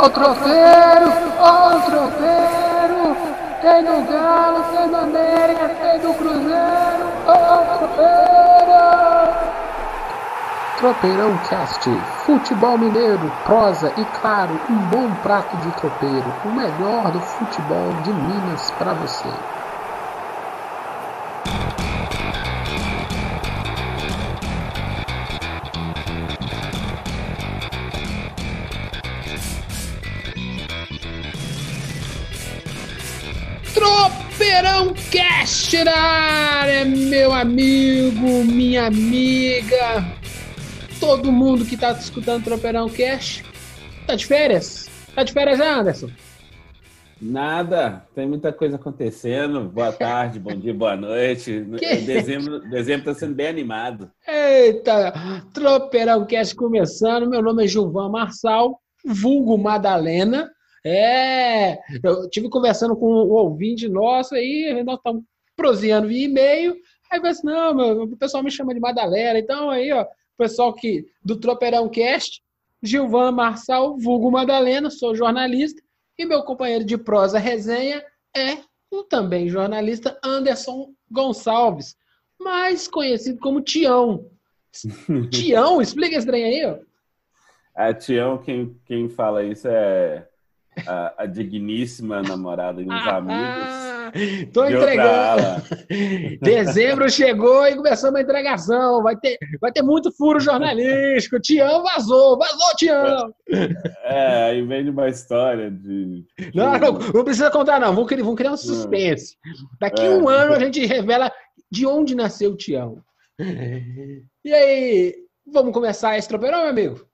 Ó o tropeiro! Ó o tropeiro! Tem do Galo, tem do América, tem do Cruzeiro! Ó o tropeiro! Tropeirão Cast, futebol mineiro, prosa e, claro, um bom prato de tropeiro. O melhor do futebol de Minas para você. Tropeirão Cast na área, meu amigo, minha amiga, todo mundo que tá escutando Tropeirão Cast, tá de férias? Tá de férias, Anderson? Nada, tem muita coisa acontecendo. Boa tarde, bom dia, boa noite. Dezembro tá sendo bem animado. Eita, Tropeirão Cast começando, meu nome é Gilvan Marçal, vulgo Madalena. Eu tive conversando com um ouvinte nosso aí, nós estamos proseando via e-mail, aí falei assim, não, o pessoal me chama de Madalena, então aí, ó, o pessoal do Tropeirão Cast, Gilvan Marçal, vulgo Madalena, sou jornalista, e meu companheiro de prosa resenha é o também jornalista Anderson Gonçalves, mais conhecido como Tião. Tião, explica esse trem aí, ó. A Tião, quem fala isso é a digníssima namorada de uns amigos. Tô entregando. Dezembro chegou e começamos a entregação. Vai ter muito furo jornalístico. Tião vazou, Tião. Aí vem de uma história de... Não precisa contar, não. Vamos criar um suspense. Daqui a um ano a gente revela de onde nasceu o Tião. E aí, vamos começar esse tropeirão, meu amigo?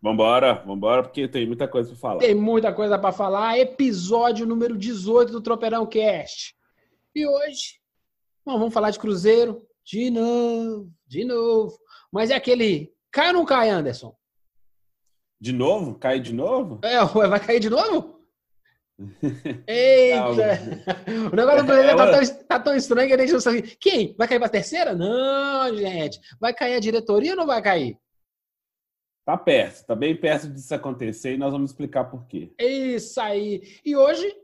Vambora, porque tem muita coisa para falar. Tem muita coisa para falar. Episódio número 18 do Tropeirão Cast. E hoje, vamos falar de Cruzeiro de novo. Mas é aquele... Cai ou não cai, Anderson? De novo? Cai de novo? Vai cair de novo? Eita! O negócio do Cruzeiro tá tão estranho que a gente não sabe. Quem? Vai cair para a terceira? Não, gente. Vai cair a diretoria ou não vai cair? Tá bem perto disso acontecer e nós vamos explicar por quê. Isso aí. E hoje,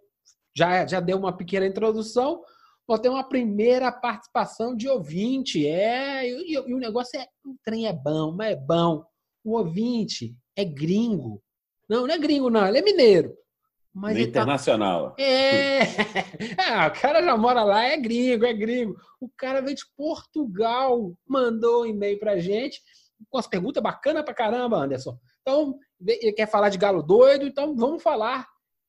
já deu uma pequena introdução, vou ter uma primeira participação de ouvinte. E o negócio o trem é bom, mas é bom. O ouvinte é gringo. Não é gringo, não, ele é mineiro. Mas ele internacional. O cara já mora lá, é gringo. O cara veio de Portugal, mandou um e-mail pra gente, com as perguntas bacanas pra caramba, Anderson. Então, ele quer falar de Galo doido, então vamos falar.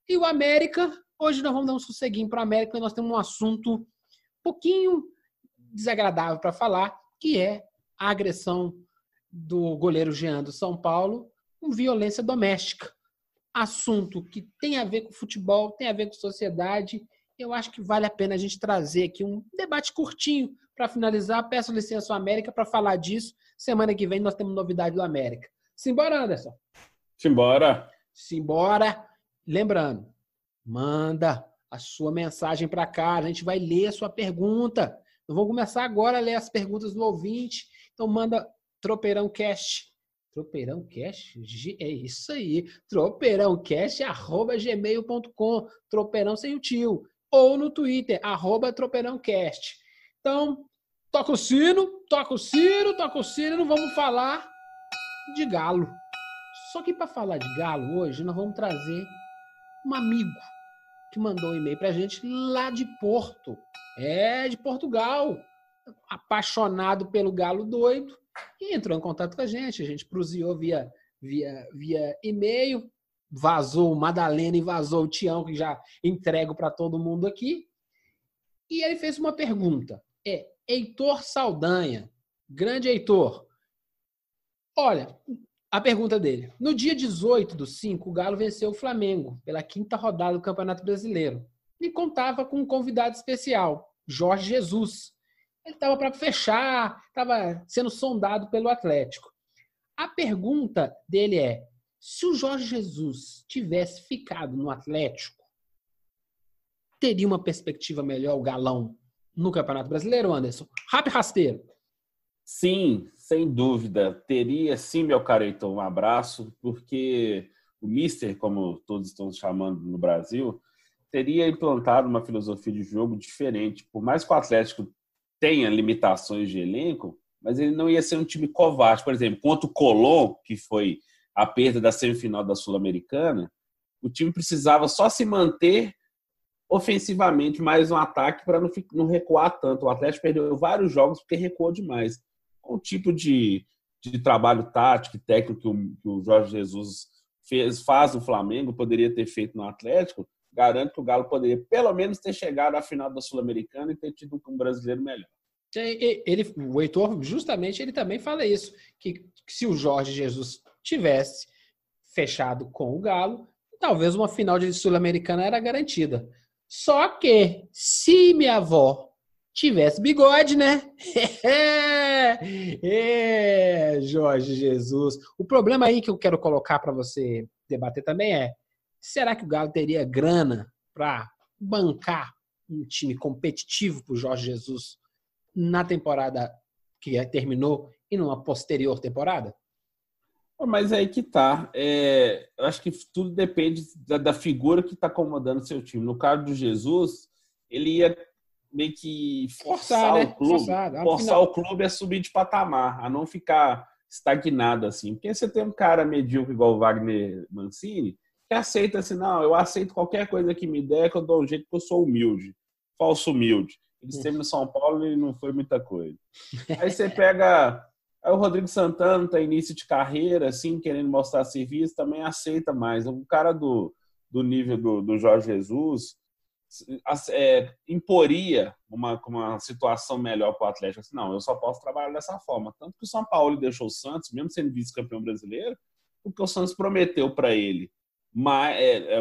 E o América, hoje nós vamos dar um sosseguinho para o América, e nós temos um assunto um pouquinho desagradável para falar, que é a agressão do goleiro Jean do São Paulo com violência doméstica. Assunto que tem a ver com futebol, tem a ver com sociedade. Eu acho que vale a pena a gente trazer aqui um debate curtinho para finalizar. Peço licença ao América para falar disso. Semana que vem nós temos novidade do América. Simbora, Anderson? Simbora. Lembrando, manda a sua mensagem para cá. A gente vai ler a sua pergunta. Nós vamos começar agora a ler as perguntas do ouvinte. Então manda Tropeirão Cast. Tropeirão Cast? É isso aí. tropeirãocast@gmail.com. Tropeirão sem o tio. Ou no Twitter, @tropeirãocast. Então, toca o sino, e não vamos falar de Galo. Só que para falar de Galo hoje, nós vamos trazer um amigo que mandou um e-mail pra gente lá de Porto. De Portugal. Apaixonado pelo Galo doido. E entrou em contato com a gente proseou via e-mail, vazou o Madalena e vazou o Tião, que já entrego para todo mundo aqui. E ele fez uma pergunta. Heitor Saldanha. Grande Heitor. Olha, a pergunta dele. No dia 18/5, o Galo venceu o Flamengo pela 5ª rodada do Campeonato Brasileiro. E contava com um convidado especial, Jorge Jesus. Ele estava para fechar, estava sendo sondado pelo Atlético. A pergunta dele é: se o Jorge Jesus tivesse ficado no Atlético, teria uma perspectiva melhor o Galão no Campeonato Brasileiro, Anderson? Rápido e rasteiro. Sim, sem dúvida. Teria sim, meu caro Heitor, um abraço, porque o Mister, como todos estão chamando no Brasil, teria implantado uma filosofia de jogo diferente. Por mais que o Atlético tenha limitações de elenco, mas ele não ia ser um time covarde. Por exemplo, contra o Colón, que foi a perda da semifinal da Sul-Americana, o time precisava só se manter ofensivamente mais um ataque para não recuar tanto. O Atlético perdeu vários jogos porque recuou demais. Com o tipo de trabalho tático e técnico que o Jorge Jesus faz no Flamengo, poderia ter feito no Atlético, garanto que o Galo poderia pelo menos ter chegado à final da Sul-Americana e ter tido um brasileiro melhor. O Heitor, justamente, ele também fala isso, que se o Jorge Jesus tivesse fechado com o Galo, talvez uma final de Sul-Americana era garantida. Só que, se minha avó tivesse bigode, né? Jorge Jesus. O problema aí que eu quero colocar para você debater também é: será que o Galo teria grana para bancar um time competitivo para o Jorge Jesus na temporada que terminou e numa posterior temporada? Mas aí que tá. Eu acho que tudo depende da figura que está acomodando o seu time. No caso do Jesus, ele ia meio que forçar o clube. Forçar o clube a subir de patamar, a não ficar estagnado assim. Porque você tem um cara medíocre igual o Wagner Mancini, que aceita assim, não, eu aceito qualquer coisa que me der, que eu dou um jeito, que eu sou humilde. Falso humilde. Ele esteve no São Paulo e não foi muita coisa. Aí você pega... Aí o Rodrigo Santana está início de carreira, assim, querendo mostrar serviço, também aceita mais. O cara do nível do Jorge Jesus imporia uma situação melhor para o Atlético. Assim, não, eu só posso trabalhar dessa forma. Tanto que o São Paulo deixou o Santos, mesmo sendo vice-campeão brasileiro, porque o Santos prometeu para ele.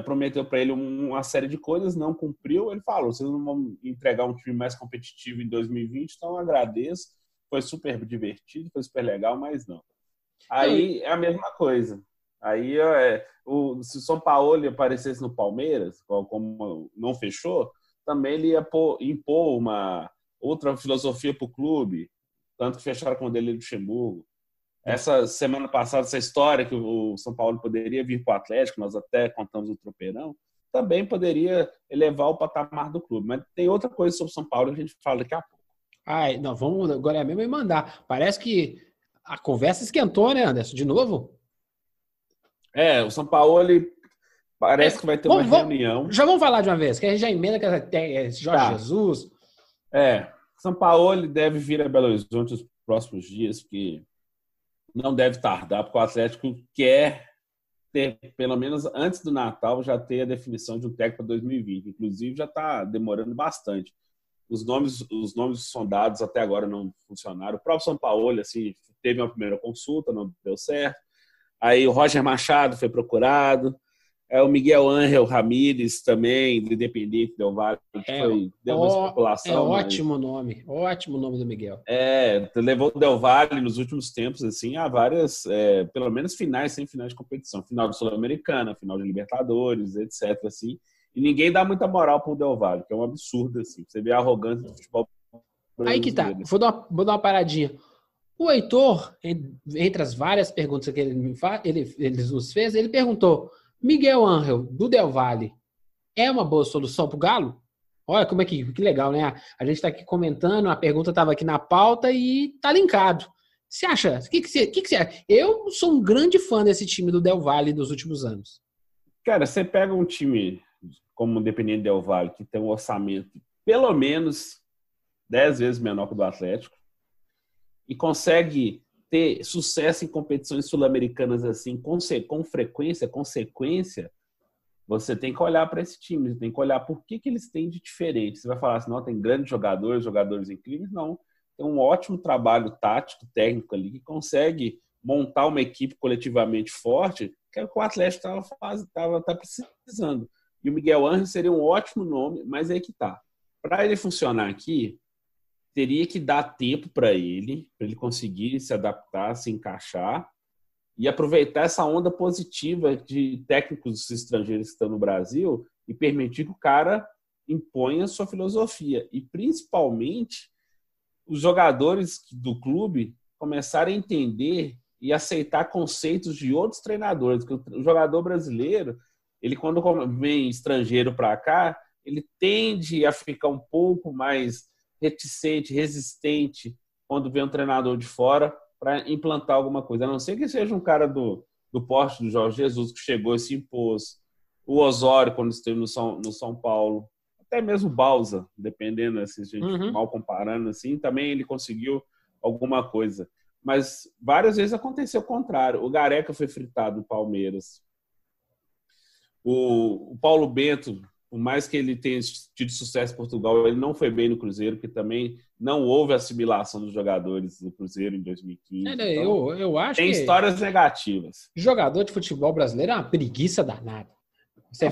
Prometeu para ele uma série de coisas, não cumpriu. Ele falou, vocês não vão entregar um time mais competitivo em 2020, então eu agradeço. Foi super divertido, foi super legal, mas não. Aí é a mesma coisa. Aí, se o São Paulo aparecesse no Palmeiras, como não fechou, também ele ia impor uma outra filosofia para o clube, tanto que fecharam com o dele Luxemburgo. Essa semana passada, essa história que o São Paulo poderia vir para o Atlético, nós até contamos o tropeirão, também poderia elevar o patamar do clube. Mas tem outra coisa sobre o São Paulo que a gente fala daqui a pouco. Não, vamos agora mesmo mandar. Parece que a conversa esquentou, né, Anderson? De novo? O São Paulo parece que vai ter uma reunião. Já vamos falar de uma vez, que a gente já emenda com Jorge Jesus. São Paulo deve vir a Belo Horizonte nos próximos dias, porque não deve tardar, porque o Atlético quer ter, pelo menos antes do Natal, já ter a definição de um técnico para 2020. Inclusive, já está demorando bastante. Os nomes sondados até agora não funcionaram. O próprio São Paulo assim, teve uma primeira consulta, não deu certo. Aí o Roger Machado foi procurado. O Miguel Ángel Ramírez também, do Independente Del Valle, deu uma especulação. Ótimo nome do Miguel. Levou o Del Valle nos últimos tempos assim, a várias, pelo menos semifinais de competição. Final de Sul-Americana, final de Libertadores, etc. Assim. E ninguém dá muita moral pro Del Valle, que é um absurdo, assim. Você vê a arrogância do futebol brasileiro. Aí que tá. Vou dar uma paradinha. O Heitor, entre as várias perguntas que ele nos fez, ele perguntou: Miguel Ángel, do Del Valle, é uma boa solução pro Galo? Olha como é que legal, né? A gente tá aqui comentando, a pergunta estava aqui na pauta e tá linkado. Você acha? O que você acha? Eu sou um grande fã desse time do Del Valle dos últimos anos. Cara, você pega um time como o Independente Del Valle, que tem um orçamento pelo menos 10 vezes menor que o do Atlético, e consegue ter sucesso em competições sul-americanas assim, com consequência, você tem que olhar para esse time, você tem que olhar por que eles têm de diferente. Você vai falar assim, não, tem grandes jogadores incríveis. Não, tem um ótimo trabalho tático, técnico ali, que consegue montar uma equipe coletivamente forte, que é o que o Atlético tá precisando. E o Miguel Ángel seria um ótimo nome, mas aí que tá. Para ele funcionar aqui, teria que dar tempo para ele conseguir se adaptar, se encaixar e aproveitar essa onda positiva de técnicos estrangeiros que estão no Brasil e permitir que o cara imponha a sua filosofia. E, principalmente, os jogadores do clube começarem a entender e aceitar conceitos de outros treinadores. Porque o jogador brasileiro, ele quando vem estrangeiro para cá, ele tende a ficar um pouco mais reticente, resistente quando vem um treinador de fora para implantar alguma coisa. A não ser que seja um cara do porte do Jorge Jesus, que chegou e se impôs. O Osório, quando esteve no São Paulo. Até mesmo o Bausa, dependendo, assim, se a gente mal comparando, assim, também ele conseguiu alguma coisa. Mas várias vezes aconteceu o contrário. O Gareca foi fritado no Palmeiras. O Paulo Bento, por mais que ele tenha tido sucesso em Portugal, ele não foi bem no Cruzeiro, porque também não houve assimilação dos jogadores do Cruzeiro em 2015. Então, eu acho tem histórias negativas. Jogador de futebol brasileiro é uma preguiça danada. Você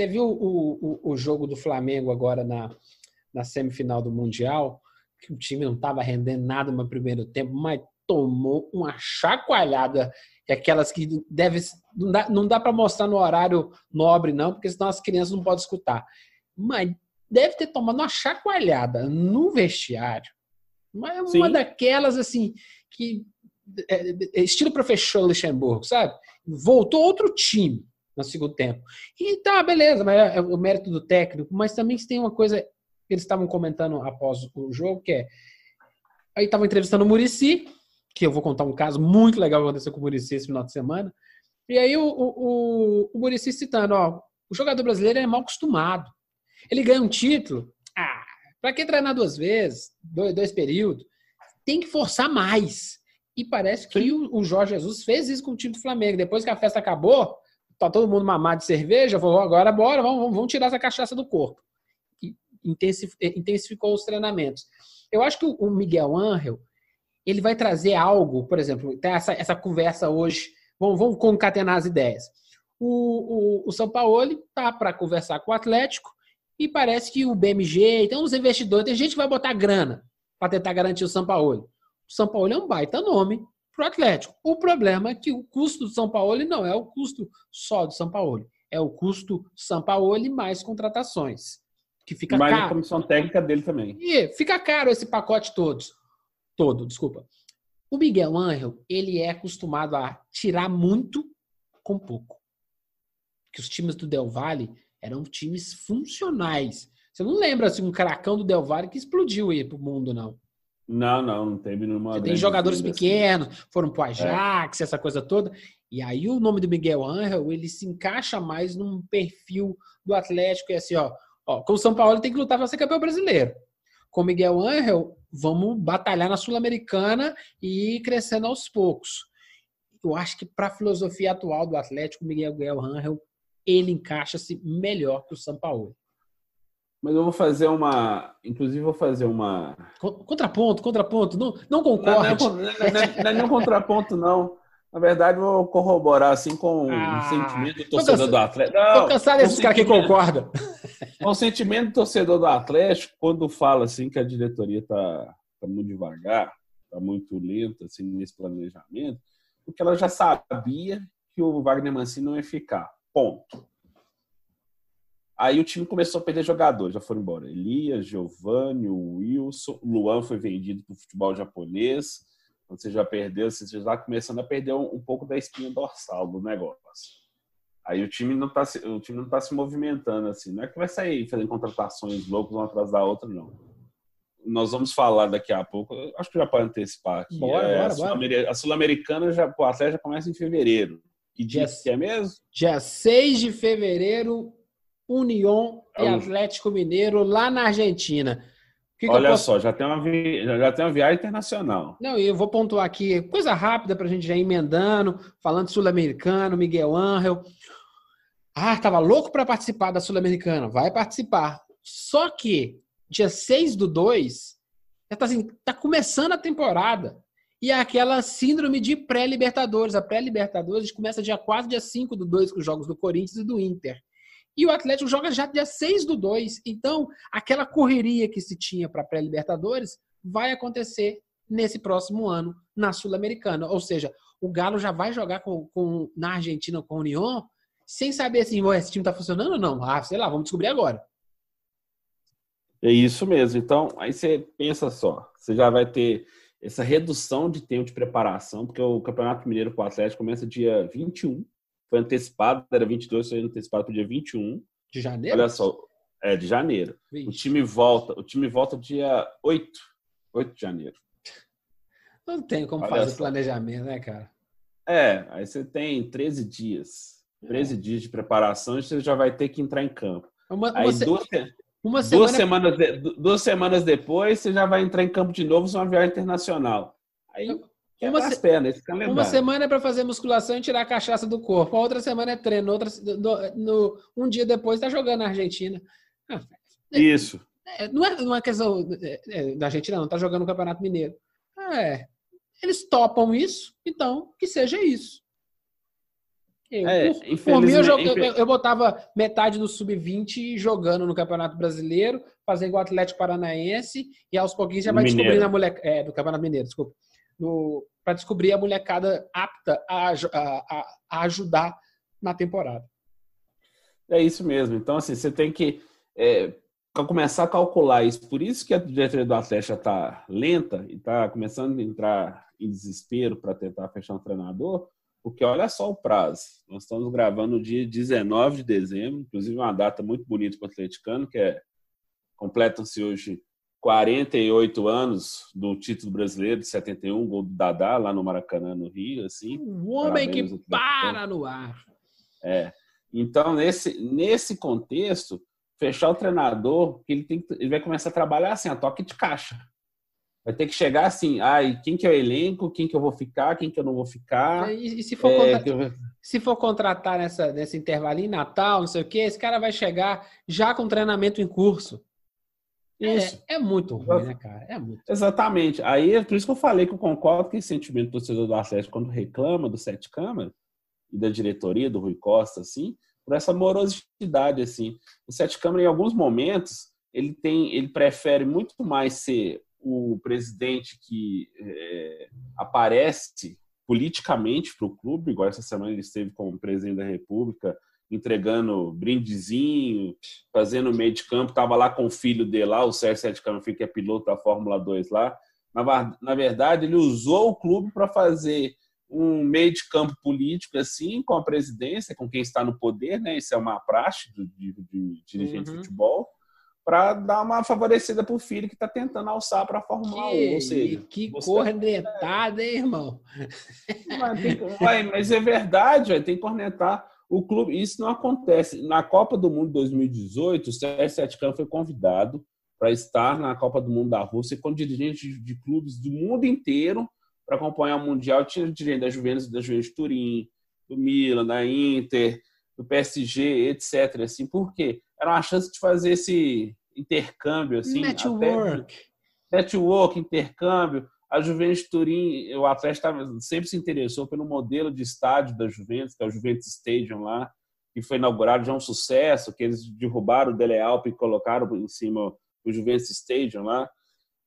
viu o jogo do Flamengo agora na semifinal do Mundial, que o time não estava rendendo nada no primeiro tempo, mas tomou uma chacoalhada, aquelas que não dá para mostrar no horário nobre, não, porque senão as crianças não podem escutar. Mas deve ter tomado uma chacoalhada no vestiário. Mas uma daquelas, assim, que estilo professor Luxemburgo, sabe? Voltou outro time no segundo tempo. E tá, beleza, mas é o mérito do técnico, mas também tem uma coisa que eles estavam comentando após o jogo, que aí estavam entrevistando o Muricy, que eu vou contar um caso muito legal que aconteceu com o Muricy esse final de semana, e aí o Muricy citando, o jogador brasileiro é mal acostumado. Ele ganha um título, pra que treinar 2 vezes, 2 períodos? Tem que forçar mais. E parece que o Jorge Jesus fez isso com o time do Flamengo. Depois que a festa acabou, tá todo mundo mamado de cerveja, falou, agora bora, vamos tirar essa cachaça do corpo. E intensificou os treinamentos. Eu acho que o Miguel Ángel, ele vai trazer algo, por exemplo, tem essa conversa hoje, vamos concatenar as ideias. O Sampaoli tá para conversar com o Atlético e parece que o BMG, tem uns investidores, tem gente que vai botar grana para tentar garantir o Sampaoli. O Sampaoli é um baita nome para o Atlético. O problema é que o custo do Sampaoli não é o custo só do Sampaoli. É o custo Sampaoli mais contratações. Que fica mais caro. A comissão técnica dele também. E fica caro esse pacote todo, desculpa. O Miguel Ángel, ele é acostumado a tirar muito com pouco. Porque os times do Del Valle eram times funcionais. Você não lembra assim, um cracão do Del Valle que explodiu aí pro mundo, não? Não teve nenhuma. Você tem jogadores pequenos, foram pro Ajax, essa coisa toda. E aí o nome do Miguel Ángel, ele se encaixa mais num perfil do Atlético. E assim, com o São Paulo tem que lutar para ser campeão brasileiro. Com o Miguel Ángel, vamos batalhar na Sul-Americana e ir crescendo aos poucos. Eu acho que para a filosofia atual do Atlético, o Miguel Ángel, ele encaixa-se melhor que o São Paulo. Mas eu vou fazer uma... Inclusive, vou fazer uma... Contraponto. Não concorde. Não é nenhum contraponto, não. Na verdade, vou corroborar assim com o sentimento do torcedor do Atlético. Estou cansado desses caras que concordam. O sentimento do torcedor do Atlético, quando fala assim que a diretoria está muito devagar, está muito lenta assim, nesse planejamento, porque ela já sabia que o Wagner Mancini não ia ficar. Ponto. Aí o time começou a perder jogadores, já foram embora. Elias, Giovani, o Wilson, o Luan foi vendido para o futebol japonês. Você já perdeu, você já está começando a perder um pouco da espinha dorsal do negócio. Aí o time não está se movimentando assim. Não é que vai sair fazendo contratações loucas uma atrás da outra, não. Nós vamos falar daqui a pouco. Acho que já pode antecipar aqui. Bora. A Sul-Americana, o Atlético já começa em fevereiro. Que dia que é mesmo? Dia 6 de fevereiro, União e Atlético Mineiro, lá na Argentina. Olha só, já tem uma viagem internacional. Não, e eu vou pontuar aqui, coisa rápida para a gente já ir emendando, falando Sul-Americano, Miguel Ángel. Tava louco para participar da Sul-Americana, vai participar. Só que, dia 6/2, já tá começando a temporada. E é aquela síndrome de pré-Libertadores. A pré-Libertadores começa dia 4, dia 5/2, com os jogos do Corinthians e do Inter. E o Atlético joga já dia 6/2. Então, aquela correria que se tinha para a pré-Libertadores vai acontecer nesse próximo ano na Sul-Americana. Ou seja, o Galo já vai jogar na Argentina com a União sem saber assim, esse time está funcionando ou não. Sei lá, vamos descobrir agora. É isso mesmo. Então, aí você pensa só. Você já vai ter essa redução de tempo de preparação, porque o Campeonato Mineiro para o Atlético começa dia 21, foi antecipado, era 22, foi antecipado para o dia 21. De janeiro? Olha só, de janeiro. O time volta dia 8 de janeiro. Não tem como fazer planejamento, né, cara? Aí você tem 13 dias. 13 dias de preparação e você já vai ter que entrar em campo. Duas semanas depois, você já vai entrar em campo de novo, isso é uma viagem internacional. Aí quebra as pernas, esse calendário. Uma semana é para fazer musculação e tirar a cachaça do corpo. A outra semana é treino. Um dia depois tá jogando na Argentina. Isso. Não é questão da Argentina, não. Tá jogando no Campeonato Mineiro. Eles topam isso, então que seja isso. Por mim, eu botava metade do sub-20 jogando no Campeonato Brasileiro, fazer igual o Atlético Paranaense, e aos pouquinhos já vai descobrindo a molecada. Do Campeonato Mineiro, desculpa. Para descobrir a molecada apta a ajudar na temporada. É isso mesmo. Então, assim, você tem que começar a calcular isso. Por isso que a diretoria do Atlético está lenta e está começando a entrar em desespero para tentar fechar um treinador, porque olha só o prazo. Nós estamos gravando no dia 19 de dezembro, inclusive uma data muito bonita para o atleticano, que completam-se hoje 48 anos do título brasileiro de 71, gol do Dadá, lá no Maracanã, no Rio. Assim. Um homem que para no ar. Então, nesse contexto, fechar o treinador, ele vai começar a trabalhar assim, a toque de caixa. Vai ter que chegar assim, quem que é o elenco, quem que eu vou ficar, quem que eu não vou ficar. E se for contratar nesse intervalinho, Natal, não sei o quê, esse cara vai chegar já com treinamento em curso. Isso. É muito ruim, né, cara? Exatamente. Aí é por isso que eu falei que eu concordo com esse sentimento do torcedor do Atlético quando reclama do Sete Câmara e da diretoria, do Rui Costa, assim, por essa morosidade, assim. O Sete Câmara, em alguns momentos, ele prefere muito mais ser o presidente que aparece politicamente para o clube, igual essa semana ele esteve como presidente da República, entregando brindezinho, fazendo meio de campo, estava lá com o filho dele lá, o Sérgio Sete Câmara, que é piloto da Fórmula 2 lá. Na verdade, ele usou o clube para fazer um meio de campo político assim, com a presidência, com quem está no poder, né? Isso é uma praxe de dirigente de futebol, para dar uma favorecida para o filho que está tentando alçar para a Fórmula 1. Ou seja, que cornetada, hein, irmão? Mas é verdade, tem que cornetar o clube. Isso não acontece. Na Copa do Mundo 2018, o Sérgio Sete Câmara foi convidado para estar na Copa do Mundo da Rússia com dirigentes de clubes do mundo inteiro para acompanhar o Mundial. Tinha dirigente da Juventus de Turim, do Milan, da Inter, do PSG, etc. Assim, por quê? Era uma chance de fazer esse intercâmbio. Assim, network, intercâmbio. A Juventus de Turim, o Atlético sempre se interessou pelo modelo de estádio da Juventus, que é o Juventus Stadium lá, que foi inaugurado, já é um sucesso, que eles derrubaram o Dele Alpi e colocaram em cima o Juventus Stadium lá.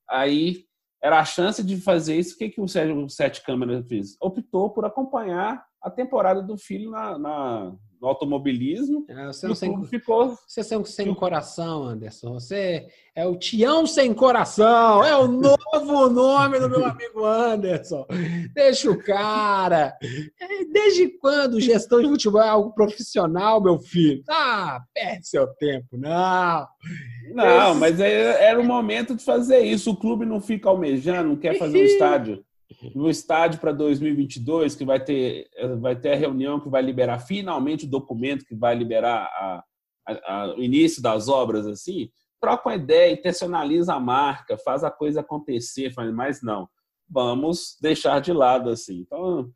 Aí era a chance de fazer isso. O que o Sete Câmara fez? Optou por acompanhar a temporada do filho no automobilismo. Você sem coração, Anderson. Você é o Tião sem coração. É o novo nome do meu amigo Anderson. Deixa o cara. Desde quando gestão de futebol é algo profissional, meu filho? Perde seu tempo, não. Não, mas era o momento de fazer isso. O clube não fica almejando, não quer fazer um estádio. No estádio para 2022, que vai ter a reunião que vai liberar finalmente o documento que vai liberar o início das obras, assim, troca uma ideia, intencionaliza a marca, faz a coisa acontecer, mas não, vamos deixar de lado, assim. Então,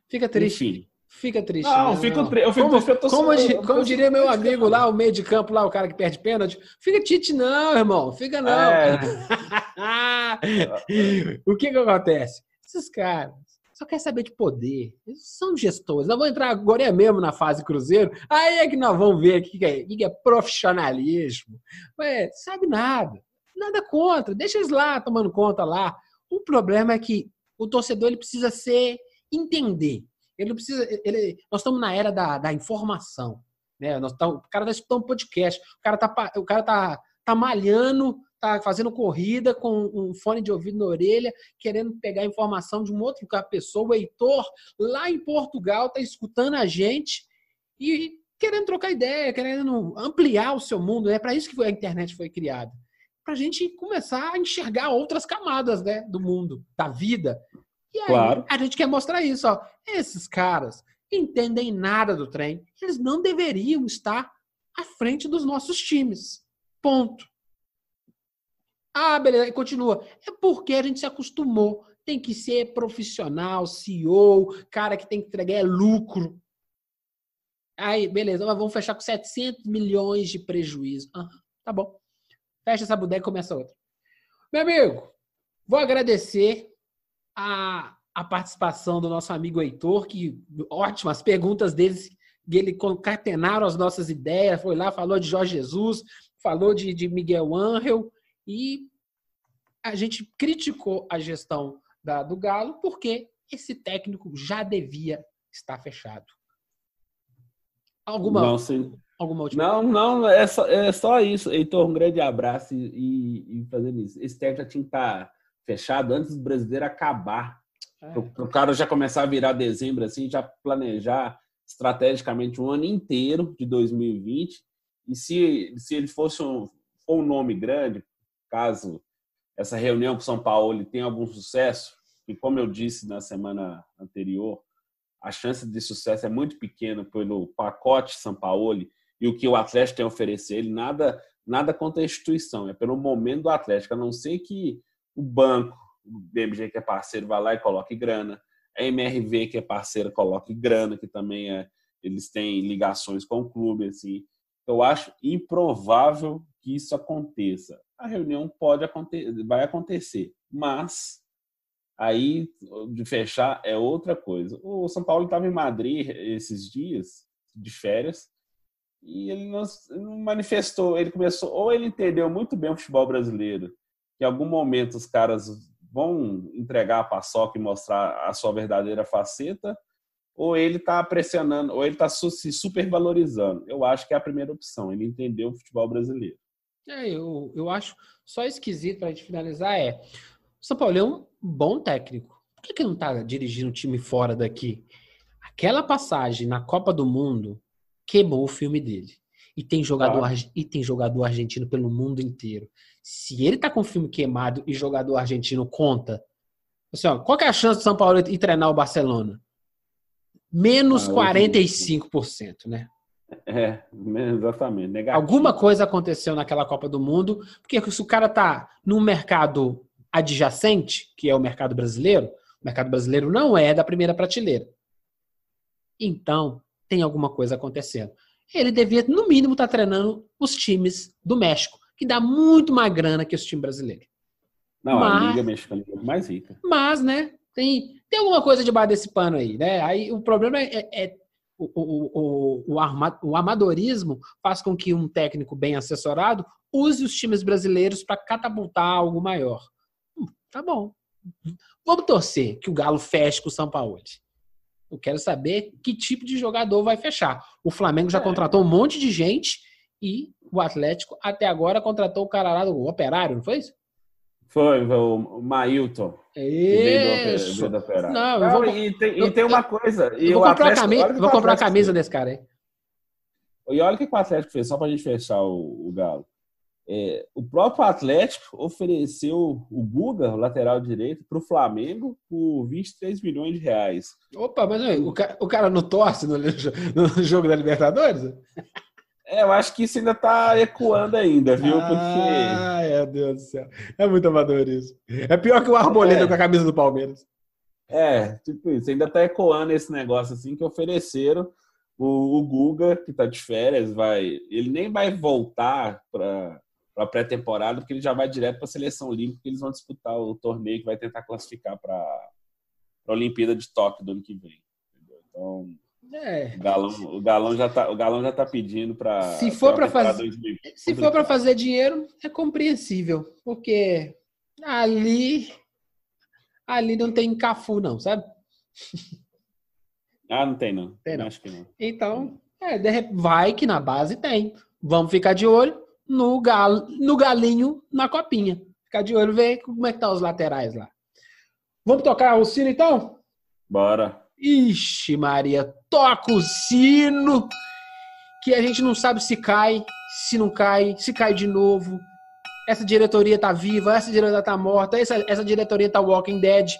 fica triste. Enfim. Fica triste. Não, eu fico triste. Como diria meu amigo lá, o meio de campo lá, o cara que perde pênalti, fica tite não, irmão, fica não. O que acontece? Esses caras só querem saber de poder. Eles são gestores. Nós vamos entrar agora mesmo na fase Cruzeiro. Aí é que nós vamos ver o que é profissionalismo. Sabe nada. Nada contra. Deixa eles lá tomando conta lá. O problema é que o torcedor ele precisa entender. Ele não precisa. Nós estamos na era da informação. Né? O cara está escutando um podcast. O cara tá malhando tá fazendo corrida com um fone de ouvido na orelha, querendo pegar informação de uma outra pessoa. O Heitor, lá em Portugal, tá escutando a gente e querendo trocar ideia, querendo ampliar o seu mundo. É para isso que a internet foi criada. Para a gente começar a enxergar outras camadas, né, do mundo, da vida. E aí, Claro. a gente quer mostrar isso. Ó. Esses caras entendem nada do trem. Eles não deveriam estar à frente dos nossos times. Ponto. Ah, beleza. E continua. É porque a gente se acostumou. Tem que ser profissional, CEO, cara que tem que entregar lucro. Aí, beleza. Mas vamos fechar com 700 milhões de prejuízo. Tá bom. Fecha essa bodega e começa outra. Meu amigo, vou agradecer a participação do nosso amigo Heitor, que ótimas perguntas deles, ele concatenaram as nossas ideias, foi lá, falou de Jorge Jesus, falou de Miguel Ángel, e a gente criticou a gestão do Galo porque esse técnico já devia estar fechado. Alguma última? Não, é só isso. Heitor, um grande abraço e fazendo isso. Esse técnico já tinha que estar fechado antes do brasileiro acabar. O cara já começar a virar dezembro, assim, já planejar estrategicamente um ano inteiro de 2020. E se ele fosse um nome grande, caso essa reunião com São Paulo tenha algum sucesso, e como eu disse na semana anterior, a chance de sucesso é muito pequena pelo pacote São Paulo e o que o Atlético tem a oferecer. Ele nada contra a instituição, é pelo momento do Atlético, a não ser que o banco, o BMG, que é parceiro, vai lá e coloque grana, a MRV, que é parceira, coloque grana, que também eles têm ligações com o clube. Assim. Eu acho improvável que isso aconteça. A reunião vai acontecer, mas aí de fechar é outra coisa. O São Paulo estava em Madrid esses dias, de férias, e ele não manifestou, ele começou, ou ele entendeu muito bem o futebol brasileiro, que em algum momento os caras vão entregar a paçoca e mostrar a sua verdadeira faceta, ou ele está pressionando, ou ele está se supervalorizando. Eu acho que é a primeira opção, ele entendeu o futebol brasileiro. Eu acho só esquisito para a gente finalizar o São Paulo é um bom técnico. Por que não está dirigindo um time fora daqui? Aquela passagem na Copa do Mundo queimou o filme dele. E tem jogador argentino pelo mundo inteiro. Se ele tá com o filme queimado e jogador argentino conta, assim, ó, qual que é a chance do São Paulo ir treinar o Barcelona? Menos 45%, né? Exatamente. Negativo. Alguma coisa aconteceu naquela Copa do Mundo, porque se o cara tá num mercado adjacente, que é o mercado brasileiro não é da primeira prateleira. Então, tem alguma coisa acontecendo. Ele devia, no mínimo, estar treinando os times do México, que dá muito mais grana que os times brasileiros. A Liga Mexicana é mais rica. Mas, né, tem alguma coisa debaixo desse pano aí, né? Aí o problema o amadorismo faz com que um técnico bem assessorado use os times brasileiros para catapultar algo maior. Tá bom. Vamos torcer que o Galo feche com o São Paulo. Eu quero saber que tipo de jogador vai fechar. O Flamengo já contratou um monte de gente e o Atlético até agora contratou o cara lá do Operário, não foi isso? Foi o Mailton. Isso. Não, e tem uma coisa. Eu vou comprar a camisa desse cara aí. E olha o que o Atlético fez, só pra gente fechar o Galo. O próprio Atlético ofereceu o Guga, o lateral direito, para o Flamengo por 23 milhões de reais. Opa, mas o cara não torce no jogo da Libertadores? Eu acho que isso ainda está ecoando ainda, viu? Meu Deus do céu. É muito amadorismo. É pior que o Arboleda com a camisa do Palmeiras. Tipo isso. Ainda está ecoando esse negócio assim que ofereceram o Guga, que está de férias, ele nem vai voltar para a pré-temporada, porque ele já vai direto para a seleção olímpica, que eles vão disputar o torneio que vai tentar classificar para a Olimpíada de Tóquio do ano que vem. Entendeu? Então, o Galão já tá pedindo para se for para fazer dinheiro, é compreensível, porque ali não tem Cafu não, sabe? Não tem não. Acho que não. Então, vai que na base tem. Vamos ficar de olho. no galinho, na copinha. Ficar de olho, ver como é que tá os laterais lá. Vamos tocar o sino, então? Bora. Ixi, Maria, toca o sino, que a gente não sabe se cai, se não cai, se cai de novo. Essa diretoria tá viva, essa diretoria tá morta, essa diretoria tá Walking Dead.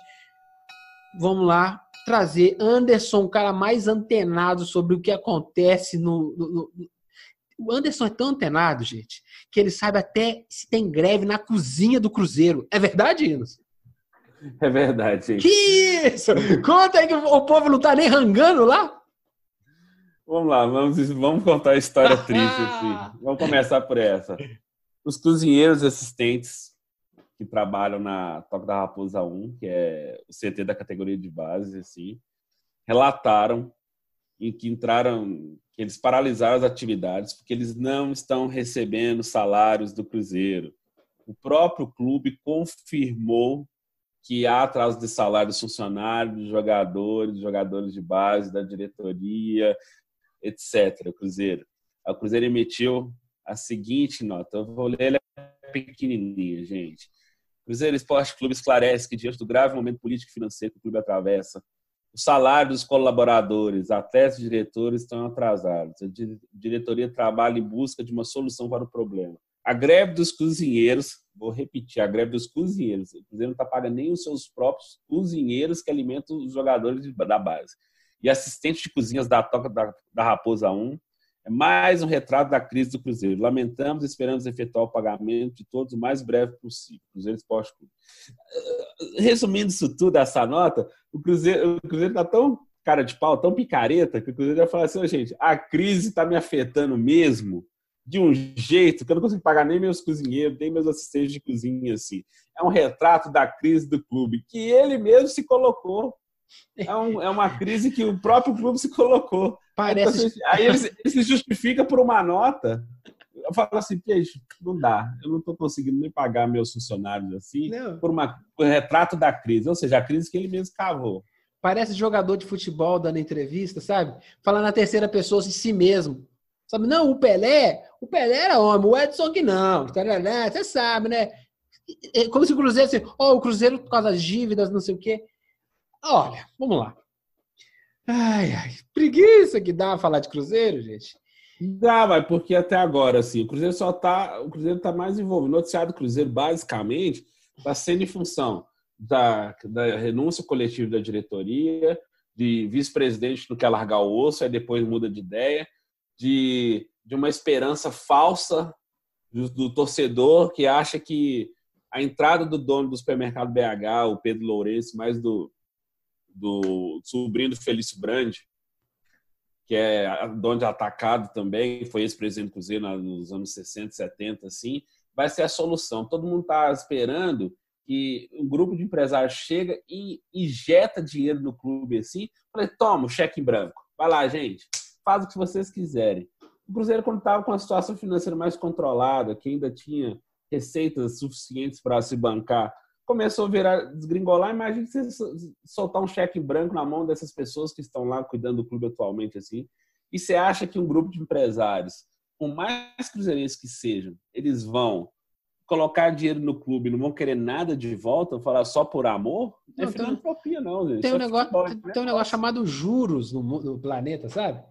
Vamos lá trazer Anderson, o cara mais antenado sobre o que acontece O Anderson é tão antenado, gente, que ele sabe até se tem greve na cozinha do Cruzeiro. É verdade, Anderson? É verdade, gente. Que isso? Conta aí que o povo não tá nem rangando lá. Vamos lá, vamos contar a história triste, assim. Vamos começar por essa. Os cozinheiros assistentes que trabalham na Toca da Raposa 1, que é o CT da categoria de base, assim, relataram que eles paralisaram as atividades porque eles não estão recebendo salários do Cruzeiro. O próprio clube confirmou que há atraso de salário dos funcionários, dos jogadores de base, da diretoria, etc. O Cruzeiro emitiu a seguinte nota. Eu vou ler, ela é pequenininha, gente. Cruzeiro Esporte Clube esclarece que, diante do grave momento político e financeiro que o clube atravessa, o salário dos colaboradores, atletas e diretores estão atrasados. A diretoria trabalha em busca de uma solução para o problema. A greve dos cozinheiros, vou repetir, a greve dos cozinheiros. O Cruzeiro não está pagando nem os seus próprios cozinheiros que alimentam os jogadores da base. E assistente de cozinhas da Toca da Raposa 1 é mais um retrato da crise do Cruzeiro. Lamentamos e esperamos efetuar o pagamento de todos o mais breve possível. Cruzeiro Esporte Clube. Resumindo isso tudo, essa nota, o Cruzeiro está tão cara de pau, tão picareta, que o Cruzeiro vai falar assim, gente, a crise está me afetando mesmo de um jeito que eu não consigo pagar nem meus cozinheiros, nem meus assistentes de cozinha, assim. É um retrato da crise do clube, que ele mesmo se colocou. É uma crise que o próprio clube se colocou. Parece... Então, aí ele se justifica por uma nota. Eu falo assim, peixe, não dá. Eu não estou conseguindo nem pagar meus funcionários assim por um retrato da crise. Ou seja, a crise que ele mesmo cavou. Parece jogador de futebol dando entrevista, sabe? Falando na terceira pessoa de si mesmo. Sabe? Não, o Pelé era homem, o Edson que não. Você sabe, né? Como se o Cruzeiro assim, o Cruzeiro por causa das dívidas, não sei o quê. Olha, vamos lá. Ai, preguiça que dá falar de Cruzeiro, gente. Dá, mas porque até agora, assim, o Cruzeiro tá mais envolvido. O noticiário do Cruzeiro, basicamente, está sendo em função da renúncia coletiva da diretoria, de vice-presidente não quer largar o osso, aí depois muda de ideia, de uma esperança falsa do torcedor que acha que a entrada do dono do supermercado BH, o Pedro Lourenço, mais do sobrinho do Felício Brandi, que é dono de Atacado também, foi ex-presidente do Cruzeiro nos anos 60, 70, assim, vai ser a solução. Todo mundo está esperando que um grupo de empresários chega e injeta dinheiro no clube assim, falei, toma, o cheque em branco. Vai lá, gente, faz o que vocês quiserem. O Cruzeiro, quando estava com a situação financeira mais controlada, que ainda tinha receitas suficientes para se bancar, começou a virar, desgringolar. Imagina você soltar um cheque em branco na mão dessas pessoas que estão lá cuidando do clube atualmente, assim. E você acha que um grupo de empresários, por mais cruzeirenses que sejam, eles vão colocar dinheiro no clube, não vão querer nada de volta, falar só por amor? Não é filantropia, não, gente. Tem um negócio chamado juros no planeta, sabe?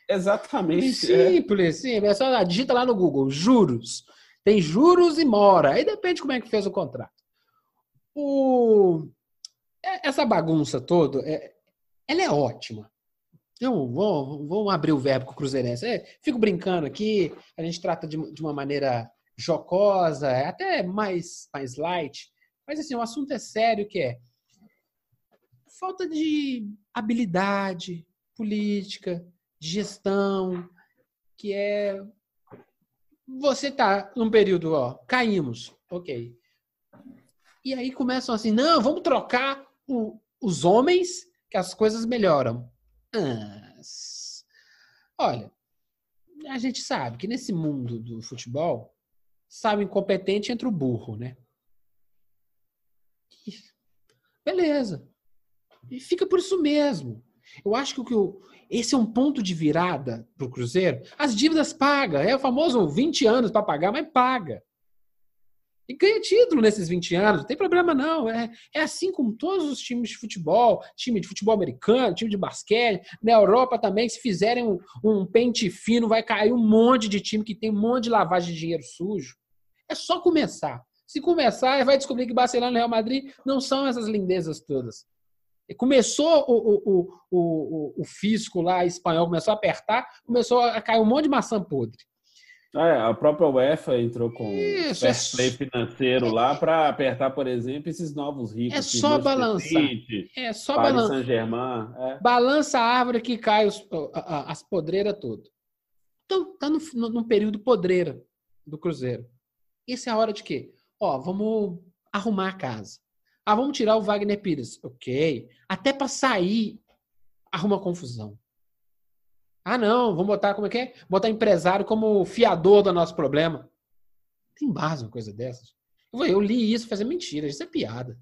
Exatamente. Simples, sim. É só digita lá no Google, juros. Tem juros e mora. Aí depende como é que fez o contrato. Essa bagunça toda, ela é ótima. Vamos abrir o verbo com o cruzeirense. Fico brincando aqui, a gente trata de uma maneira jocosa, até mais light. Mas assim, o assunto é sério, que é falta de habilidade política, de gestão, que é... Você tá num período, caímos, ok. E aí começam assim, não, vamos trocar os homens que as coisas melhoram. Olha, a gente sabe que nesse mundo do futebol, sabe incompetente entre o burro, né? Beleza. E fica por isso mesmo. Eu acho que esse é um ponto de virada para o Cruzeiro. As dívidas paga, é o famoso 20 anos para pagar, mas paga. E ganha título nesses 20 anos, não tem problema não. É assim com todos os times de futebol, time de futebol americano, time de basquete. Na Europa também, se fizerem um pente fino, vai cair um monte de time que tem um monte de lavagem de dinheiro sujo. É só começar. Se começar, vai descobrir que Barcelona e Real Madrid não são essas lindezas todas. Começou o fisco lá espanhol, começou a apertar, começou a cair um monte de maçã podre. A própria UEFA entrou com fair play financeiro lá para apertar, por exemplo, esses novos ricos. É só balançar. É só Paris Saint-Germain. Balança a árvore que cai as podreiras todas. Então, tá no período podreira do Cruzeiro. Isso é a hora de quê? Vamos arrumar a casa. Vamos tirar o Wagner Pires. Ok. Até para sair, arruma confusão. Não, vamos botar, como é que é? Botar empresário como fiador do nosso problema. Tem base uma coisa dessas. Eu li isso e falei, mentira, isso é piada.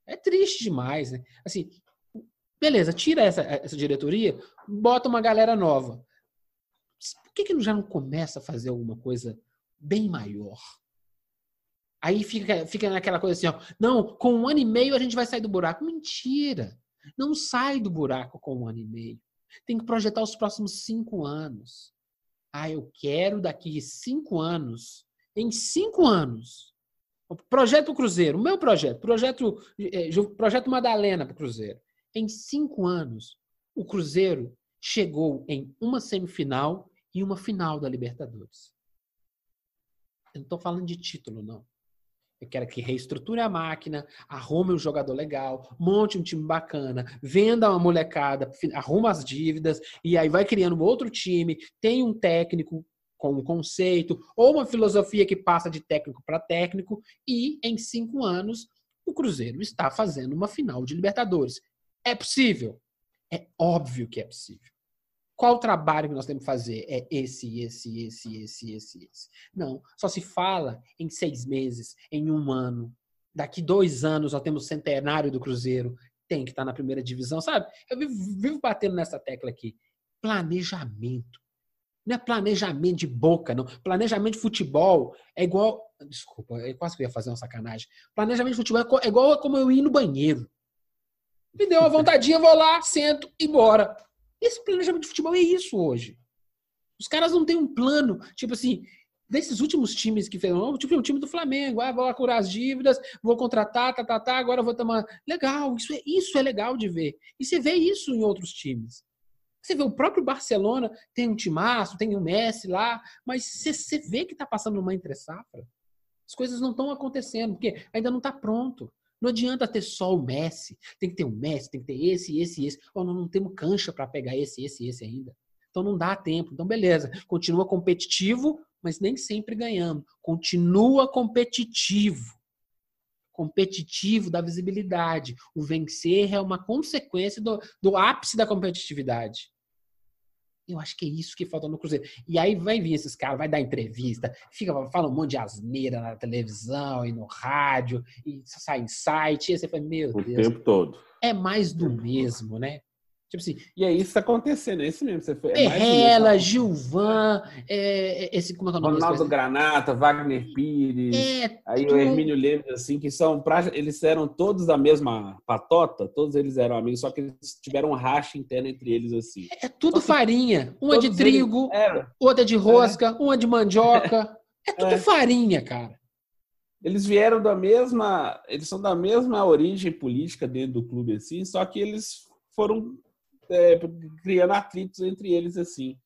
É triste demais, né? Assim, beleza, tira essa diretoria, bota uma galera nova. Por que já não começa a fazer alguma coisa bem maior? Aí fica naquela coisa assim, não, com 1 ano e meio a gente vai sair do buraco. Mentira! Não sai do buraco com 1 ano e meio. Tem que projetar os próximos 5 anos. Eu quero daqui 5 anos, em 5 anos, projeto Cruzeiro, o meu projeto Madalena para o Cruzeiro. Em 5 anos, o Cruzeiro chegou em uma semifinal e uma final da Libertadores. Eu não estou falando de título, não. Eu quero que reestruture a máquina, arrume um jogador legal, monte um time bacana, venda uma molecada, arruma as dívidas e aí vai criando um outro time, tem um técnico com um conceito ou uma filosofia que passa de técnico para técnico e em 5 anos o Cruzeiro está fazendo uma final de Libertadores. É possível? É óbvio que é possível. Qual o trabalho que nós temos que fazer? É esse. Não, só se fala em 6 meses, em 1 ano. Daqui 2 anos nós temos o centenário do Cruzeiro. Tem que estar na primeira divisão, sabe? Eu vivo batendo nessa tecla aqui. Planejamento. Não é planejamento de boca, não. Planejamento de futebol é igual... Desculpa, eu quase que ia fazer uma sacanagem. Planejamento de futebol é igual como eu ir no banheiro. Me deu uma vontadinha, vou lá, sento e bora. Esse planejamento de futebol é isso hoje. Os caras não têm um plano, tipo assim, desses últimos times que fizeram, tipo o time do Flamengo, vou lá curar as dívidas, vou contratar, agora vou tomar... Legal, isso é legal de ver. E você vê isso em outros times. Você vê o próprio Barcelona, tem um timaço, tem um Messi lá, mas você vê que está passando uma entre-safra. As coisas não estão acontecendo, porque ainda não está pronto. Não adianta ter só o Messi. Tem que ter o Messi, tem que ter esse. Não temos cancha para pegar esse ainda. Então não dá tempo. Então beleza, continua competitivo, mas nem sempre ganhando. Continua competitivo. Competitivo da visibilidade. O vencer é uma consequência do ápice da competitividade. Eu acho que é isso que falta no Cruzeiro. E aí vai vir esses caras, vai dar entrevista, fala um monte de asneira na televisão e no rádio, e sai em site, e você fala, meu Deus. O tempo todo. É mais do mesmo, né? Tipo assim, e é isso acontecendo, é isso mesmo. Perrela, Gilvan, esse, como é que é o nome? Ronaldo Granata, Wagner Pires, aí o Hermínio Lemes, assim, que eles eram todos da mesma patota, todos eles eram amigos, só que eles tiveram um racha interno entre eles, assim. É tudo farinha, uma de trigo, outra de rosca, uma de mandioca, é tudo farinha, cara. Eles vieram eles são da mesma origem política dentro do clube, assim, só que eles foram criando atritos entre eles, assim.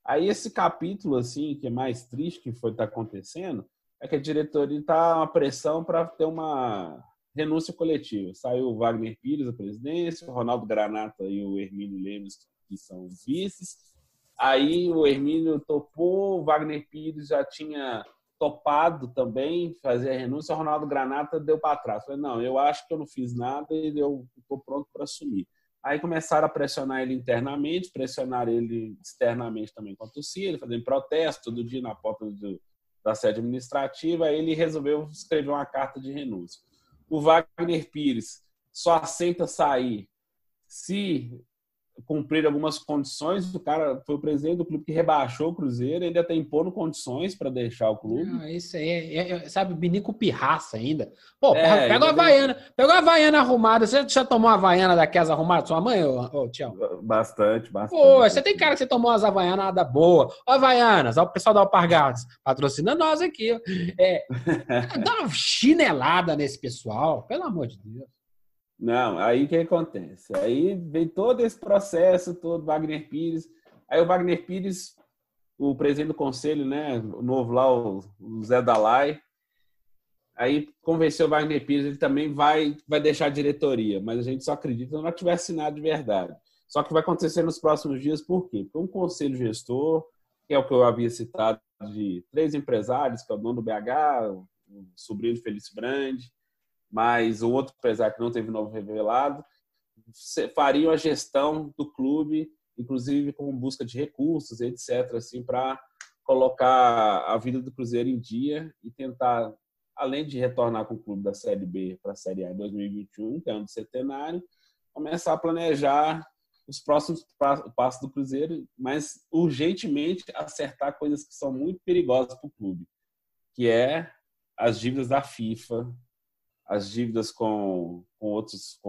Aí esse capítulo, assim, que é mais triste que está acontecendo, é que a diretoria está uma pressão para ter uma renúncia coletiva. Saiu o Wagner Pires da presidência, o Ronaldo Granata e o Hermínio Lemes, que são os vices. Aí o Hermínio topou, o Wagner Pires já tinha topado também fazer a renúncia, o Ronaldo Granata deu para trás. Falei, não, eu acho que eu não fiz nada e eu estou pronto para assumir. Aí começaram a pressionar ele internamente, pressionar ele externamente também com a torcida, ele fazendo protesto todo dia na porta da sede administrativa. Aí ele resolveu escrever uma carta de renúncia. O Wagner Pires só aceita sair se cumprir algumas condições. O cara foi o presidente do clube que rebaixou o Cruzeiro, ainda está impondo condições para deixar o clube. Não, isso aí sabe, Binico pirraça ainda. Pô, É, pega uma Havaiana, pegou a Havaiana arrumada. Você já tomou uma Havaiana daquelas arrumadas, sua mãe, ô Tião? Bastante. Pô, você tem cara que você tomou umas Havaianas nada boa. Ó, Havaianas, ó, o pessoal da Alpargatas, patrocina nós aqui. Ó. Dá uma chinelada nesse pessoal, pelo amor de Deus. Não, aí o que acontece? Aí vem todo esse processo, todo Wagner Pires. Aí o Wagner Pires, o presidente do conselho, né, o novo lá, o Zé Dalai, aí convenceu o Wagner Pires, ele também vai deixar a diretoria, mas a gente só acredita se não tiver assinado de verdade. Só que vai acontecer nos próximos dias, por quê? Porque um conselho gestor, que é o que eu havia citado, de 3 empresários, que é o dono do BH, o sobrinho de Felício Brandi, mas o outro empresário que não teve novo revelado, fariam a gestão do clube, inclusive com busca de recursos, etc., assim, para colocar a vida do Cruzeiro em dia e tentar, além de retornar com o clube da Série B para a Série A em 2021, que é ano do centenário, começar a planejar os próximos passos do Cruzeiro, mas urgentemente acertar coisas que são muito perigosas para o clube, que é as dívidas da FIFA, as dívidas com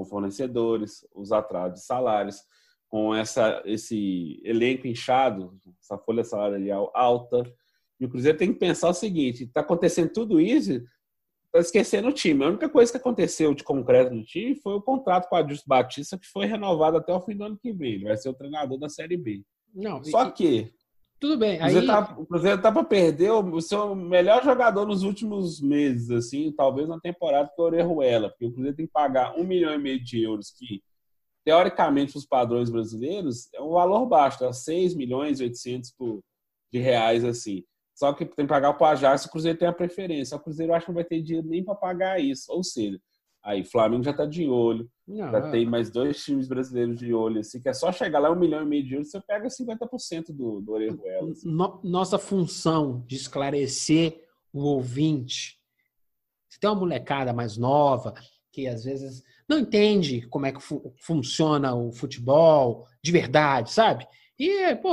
fornecedores, os atrasos de salários, com esse elenco inchado, essa folha salarial alta. E o Cruzeiro tem que pensar o seguinte: está acontecendo tudo isso, está esquecendo o time. A única coisa que aconteceu de concreto no time foi o contrato com o Adilson Batista, que foi renovado até o fim do ano que vem. Ele vai ser o treinador da Série B. Não, Só que tudo bem. O Cruzeiro tá para perder o seu melhor jogador nos últimos meses, assim, talvez na temporada, que é o Orejuela, porque o Cruzeiro tem que pagar 1,5 milhão de euros, que, teoricamente, para os padrões brasileiros, é um valor baixo, tá? 6 milhões e 800 de reais, assim. Só que tem que pagar o Ajax, o Cruzeiro tem a preferência. O Cruzeiro acho que não vai ter dinheiro nem para pagar isso. Ou seja, aí o Flamengo já está de olho, já tem mais 2 times brasileiros de olho, assim, que é só chegar lá 1,5 milhão de euros, você pega 50% do Orejuela. Assim. Nossa função de esclarecer o ouvinte. Se tem uma molecada mais nova, que às vezes não entende como é que funciona o futebol de verdade, sabe? E, pô,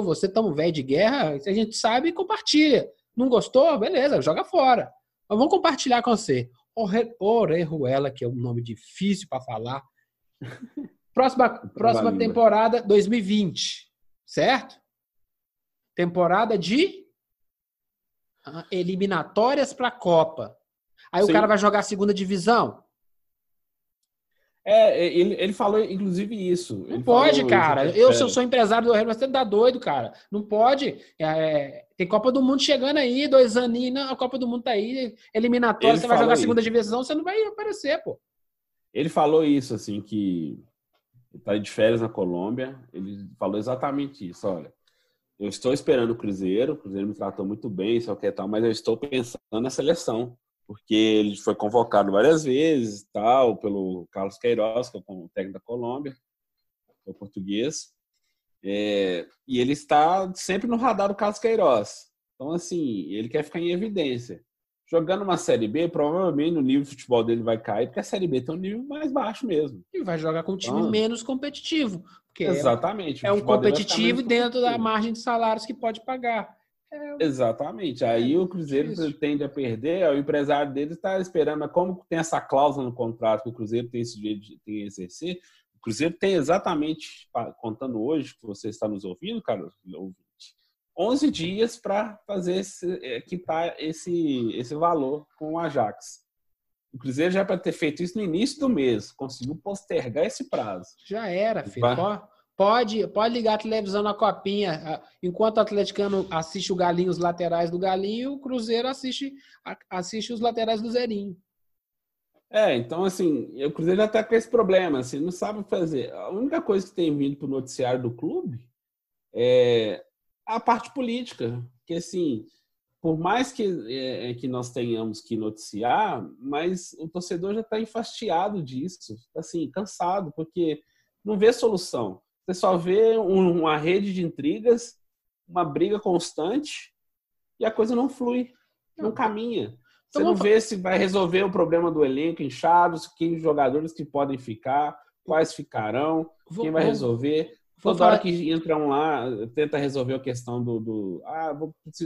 você estamos velho de guerra, a gente sabe e compartilha. Não gostou? Beleza, joga fora. Mas vamos compartilhar com você. Orejuela, que é um nome difícil para falar. Próxima temporada, 2020. Certo? Temporada de eliminatórias para a Copa. Aí Sim. O cara vai jogar a segunda divisão. Ele falou, inclusive, isso. Não pode, cara. Se eu sou empresário do Rio, mas você tá doido, cara. Não pode. Tem Copa do Mundo chegando aí, 2 aninhos. Não, a Copa do Mundo tá aí. Eliminatória, você vai jogar a segunda divisão, você não vai aparecer, pô. Ele falou isso, assim, que ele tá de férias na Colômbia. Ele falou exatamente isso. Olha, eu estou esperando o Cruzeiro me tratou muito bem, só que tal, mas eu estou pensando na seleção. Porque ele foi convocado várias vezes, tal, pelo Carlos Queiroz, que é o técnico da Colômbia, que é o português, e ele está sempre no radar do Carlos Queiroz. Então, assim, ele quer ficar em evidência. Jogando uma Série B, provavelmente o nível de futebol dele vai cair, porque a Série B tem um nível mais baixo mesmo. E vai jogar com um time menos competitivo. Porque exatamente. É um competitivo dentro da margem de salários que pode pagar. Exatamente. Aí o Cruzeiro tende a perder, o empresário dele está esperando, mas como tem essa cláusula no contrato que o Cruzeiro tem esse direito de exercer, o Cruzeiro tem exatamente, contando hoje, que você está nos ouvindo, cara, 11 dias para quitar esse valor com o Ajax. O Cruzeiro já para ter feito isso no início do mês, conseguiu postergar esse prazo. Já era, filho. Pode ligar a televisão na copinha. Enquanto o atleticano assiste o Galinho, os laterais do Galinho, o Cruzeiro assiste os laterais do Zerinho. Então, assim, o Cruzeiro já está com esse problema, assim, não sabe fazer. A única coisa que tem vindo para o noticiário do clube é a parte política, que, assim, por mais que nós tenhamos que noticiar, mas o torcedor já está enfastiado disso, assim, cansado, porque não vê solução. Você só vê uma rede de intrigas, uma briga constante e a coisa não flui, não caminha. Você não vê se vai resolver o problema do elenco inchado, que jogadores que podem ficar, quais ficarão, quem vai resolver. Toda hora que entram lá, tenta resolver a questão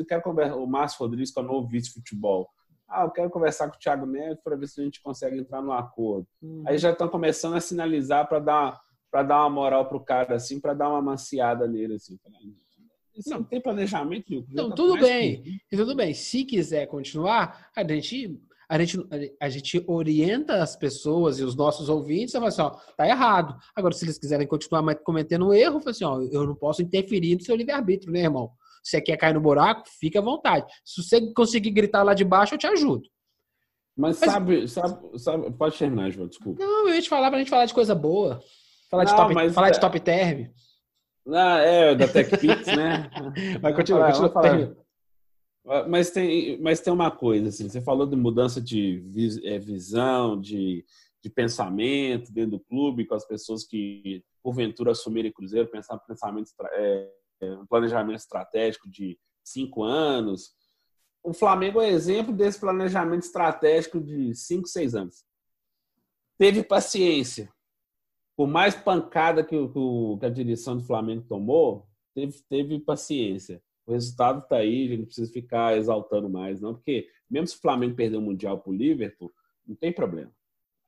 quero conversar, o Márcio Rodrigues, que é o novo vice-futebol. Eu quero conversar com o Thiago Neves para ver se a gente consegue entrar no acordo. Aí já estão começando a sinalizar para dar uma moral pro cara, assim, para dar uma maciada nele, assim. Isso não tem planejamento nenhum. Não, tudo bem. Se quiser continuar, a gente orienta as pessoas e os nossos ouvintes a falar assim, ó, tá errado. Agora, se eles quiserem continuar cometendo erro, fala assim, ó, eu não posso interferir no seu livre-arbítrio, né, irmão? Se você quer cair no buraco, fica à vontade. Se você conseguir gritar lá de baixo, eu te ajudo. Mas sabe, pode terminar, João, desculpa. Não, eu ia te falar pra gente falar de coisa boa. Falar de top term. Da TechPix, né? Vai, continua. Mas tem uma coisa, assim, você falou de mudança de visão, de pensamento dentro do clube, com as pessoas que, porventura, assumirem Cruzeiro, pensar um planejamento estratégico de 5 anos. O Flamengo é exemplo desse planejamento estratégico de 5, 6 anos. Teve paciência. Por mais pancada que a direção do Flamengo tomou, teve paciência. O resultado está aí, a gente não precisa ficar exaltando mais, não, porque mesmo se o Flamengo perder o Mundial para o Liverpool, não tem problema.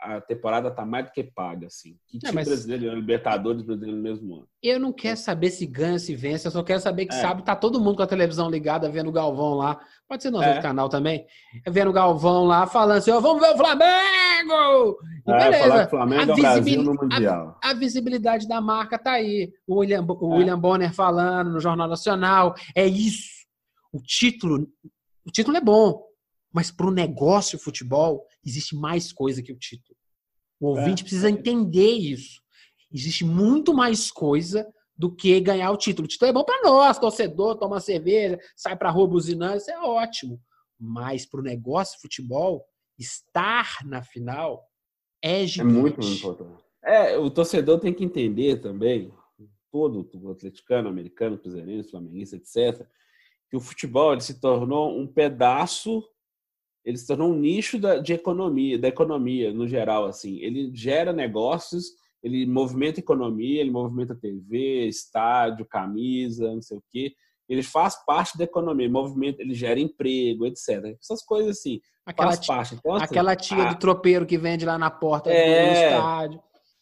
A temporada está mais do que paga, assim. Que time brasileiro, Libertadores brasileiro no mesmo ano. Eu não quero saber se ganha, se vence, eu só quero saber que sabe, tá todo mundo com a televisão ligada, vendo o Galvão lá. Pode ser nosso outro canal também. Vendo o Galvão lá, falando assim, vamos ver o Flamengo! E beleza. Falar que o Flamengo é o Brasil no Mundial. A visibilidade da marca tá aí. O William Bonner falando no Jornal Nacional. É isso. O título é bom. Mas para o negócio futebol, existe mais coisa que o título. O ouvinte precisa entender isso. Existe muito mais coisa do que ganhar o título. O título é bom para nós, torcedor, toma cerveja, sai para a rua buzinando, isso é ótimo. Mas para o negócio futebol, estar na final é gigante. É muito importante. O torcedor tem que entender também, todo o atleticano, americano, cruzeirense, flamenguista, etc., que o futebol ele se tornou um pedaço. Ele se tornou um nicho da economia no geral, assim. Ele gera negócios, ele movimenta economia, ele movimenta TV, estádio, camisa, não sei o quê. Ele faz parte da economia, ele gera emprego, etc. Essas coisas assim, faz parte. Então, assim, aquela tia do tropeiro que vende lá na porta do estádio.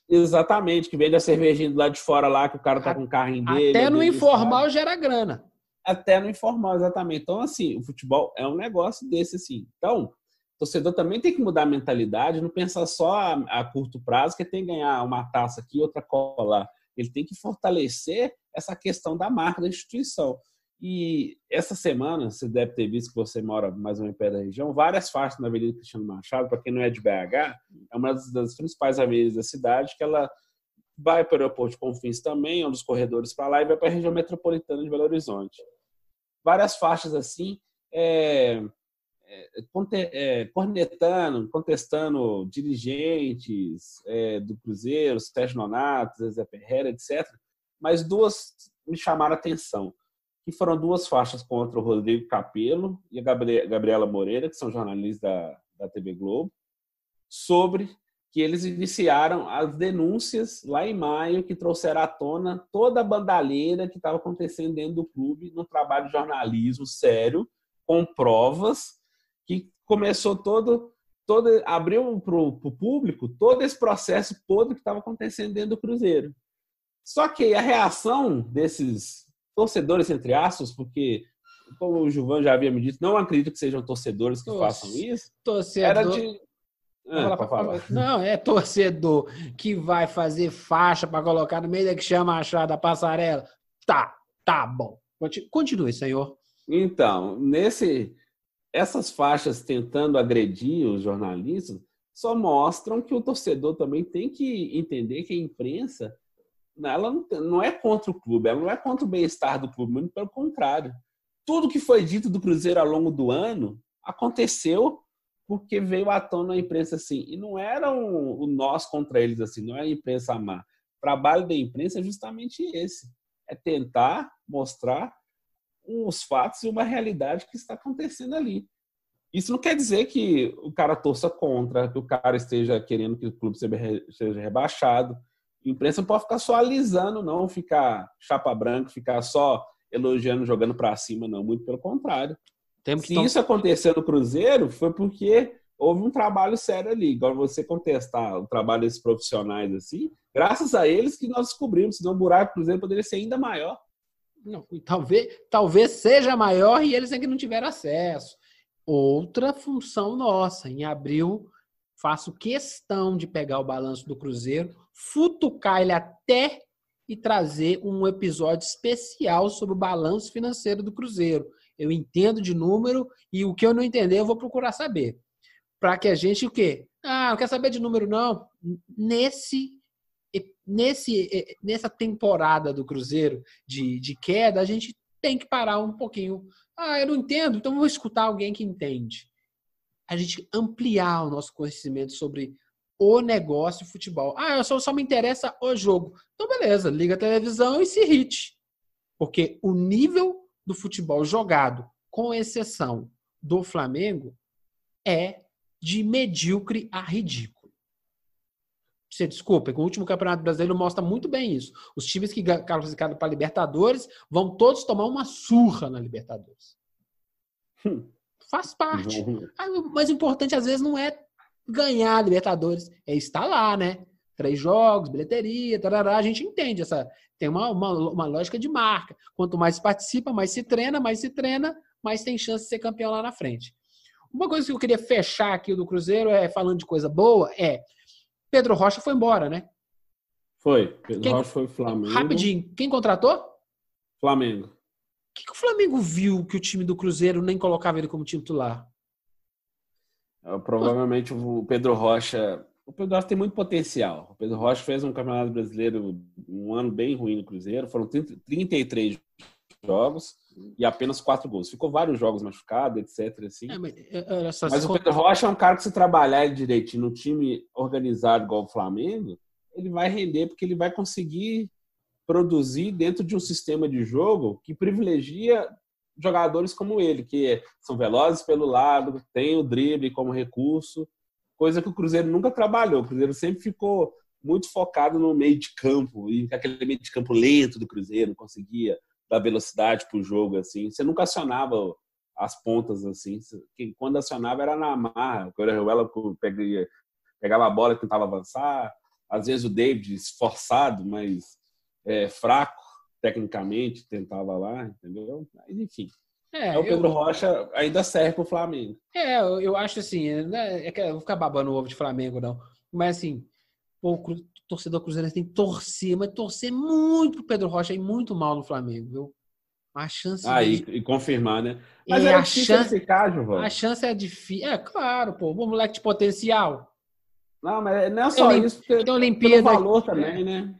Exatamente, que vende a cervejinha do lado de fora lá, que o cara tá com o carrinho dele. Até no informal gera grana. Até no informal, exatamente. Então, assim, o futebol é um negócio desse, assim. Então, o torcedor também tem que mudar a mentalidade, não pensar só a curto prazo, que tem que ganhar uma taça aqui, outra cola. Ele tem que fortalecer essa questão da marca da instituição. E essa semana, você deve ter visto que você mora mais ou menos perto da região, várias faixas na Avenida Cristiano Machado, para quem não é de BH, é uma das principais avenidas da cidade, que ela vai para o aeroporto de Confins também, é um dos corredores para lá, e vai para a região metropolitana de Belo Horizonte. Várias faixas assim, contestando dirigentes do Cruzeiro, Sérgio Nonato, Zé Ferreira, etc. Mas duas me chamaram a atenção, que foram duas faixas contra o Rodrigo Capello e a Gabriela Moreira, que são jornalistas da TV Globo, sobre que eles iniciaram as denúncias lá em maio, que trouxeram à tona toda a bandalheira que estava acontecendo dentro do clube, num trabalho de jornalismo sério, com provas, que começou abriu para o público todo esse processo podre que estava acontecendo dentro do Cruzeiro. Só que a reação desses torcedores, entre aspas, porque, como o Gilvan já havia me dito, não acredito que sejam torcedores que façam isso, era de... Não, é torcedor que vai fazer faixa para colocar no meio da que chama achar da passarela. Tá bom. Continue, senhor. Então, essas faixas tentando agredir os jornalistas só mostram que o torcedor também tem que entender que a imprensa ela não é contra o clube, ela não é contra o bem-estar do clube, muito pelo contrário. Tudo que foi dito do Cruzeiro ao longo do ano aconteceu porque veio à tona a imprensa assim. E não era o nós contra eles, assim, não é a imprensa má. O trabalho da imprensa é justamente esse. É tentar mostrar os fatos e uma realidade que está acontecendo ali. Isso não quer dizer que o cara torça contra, que o cara esteja querendo que o clube seja rebaixado. A imprensa não pode ficar só alisando, não, ficar chapa branca, ficar só elogiando, jogando para cima, não. Muito pelo contrário. Se isso aconteceu no Cruzeiro, foi porque houve um trabalho sério ali. Agora, você contestar o trabalho desses profissionais assim, graças a eles que nós descobrimos, senão o buraco do Cruzeiro poderia ser ainda maior. Não, talvez seja maior e eles ainda não tiveram acesso. Outra função nossa, em abril, faço questão de pegar o balanço do Cruzeiro, futucar ele até e trazer um episódio especial sobre o balanço financeiro do Cruzeiro. Eu entendo de número e o que eu não entender eu vou procurar saber. Para que a gente o quê? Não quer saber de número não. Nessa temporada do Cruzeiro de queda, a gente tem que parar um pouquinho. Eu não entendo, então vou escutar alguém que entende. A gente ampliar o nosso conhecimento sobre o negócio de futebol. Só me interessa o jogo. Então, beleza, liga a televisão e se irrite. Porque o nível do futebol jogado, com exceção do Flamengo, é de medíocre a ridículo. Você desculpa, que o último Campeonato Brasileiro mostra muito bem isso. Os times que classificaram para a Libertadores vão todos tomar uma surra na Libertadores. Faz parte. Mas o importante, às vezes, não é ganhar a Libertadores, é estar lá, né? 3 jogos, bilheteria, tarará, a gente entende tem uma lógica de marca. Quanto mais se participa, mais se treina, mais tem chance de ser campeão lá na frente. Uma coisa que eu queria fechar aqui do Cruzeiro, falando de coisa boa, Pedro Rocha foi embora, né? Foi. Pedro Rocha foi o Flamengo. Rapidinho, quem contratou? Flamengo. O que o Flamengo viu que o time do Cruzeiro nem colocava ele como titular? Provavelmente o Pedro Rocha... O Pedro Rocha tem muito potencial. O Pedro Rocha fez um Campeonato Brasileiro, um ano bem ruim no Cruzeiro. Foram 33 jogos e apenas 4 gols. Ficou vários jogos machucados, etc. Assim. Mas o Pedro Rocha é um cara que, se trabalhar ele direitinho no time organizado igual o Flamengo, ele vai render porque ele vai conseguir produzir dentro de um sistema de jogo que privilegia jogadores como ele, que são velozes pelo lado, tem o drible como recurso, coisa que o Cruzeiro nunca trabalhou. O Cruzeiro sempre ficou muito focado no meio de campo, e aquele meio de campo lento do Cruzeiro, não conseguia dar velocidade para o jogo, assim. Você nunca acionava as pontas, assim. Quando acionava era na marra. O Orejuela pegava a bola e tentava avançar. Às vezes o David, esforçado, mas fraco tecnicamente, tentava lá, entendeu? Mas, enfim. O Pedro Rocha ainda serve para o Flamengo. Eu acho assim, eu vou ficar babando o ovo de Flamengo, não. Mas assim, o torcedor cruzeirense tem que torcer, mas torcer muito pro Pedro Rocha e muito mal no Flamengo, viu? A chance e confirmar, né? Mas é difícil ficar, Giovanni. A chance é difícil. Claro, pô, um moleque de potencial. Não, mas não é só isso, porque tem Olimpíada, pelo valor também, né?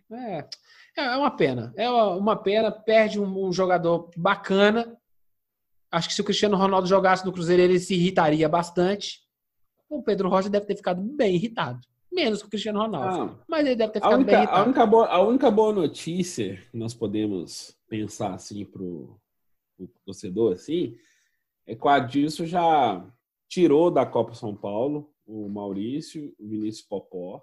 É uma pena. É uma pena, perde um jogador bacana. Acho que se o Cristiano Ronaldo jogasse no Cruzeiro, ele se irritaria bastante. O Pedro Rocha deve ter ficado bem irritado. Menos que o Cristiano Ronaldo. Mas ele deve ter ficado bem irritado. A única boa notícia que nós podemos pensar assim para o torcedor assim, é que o Adilson já tirou da Copa São Paulo o Maurício, o Vinícius Popó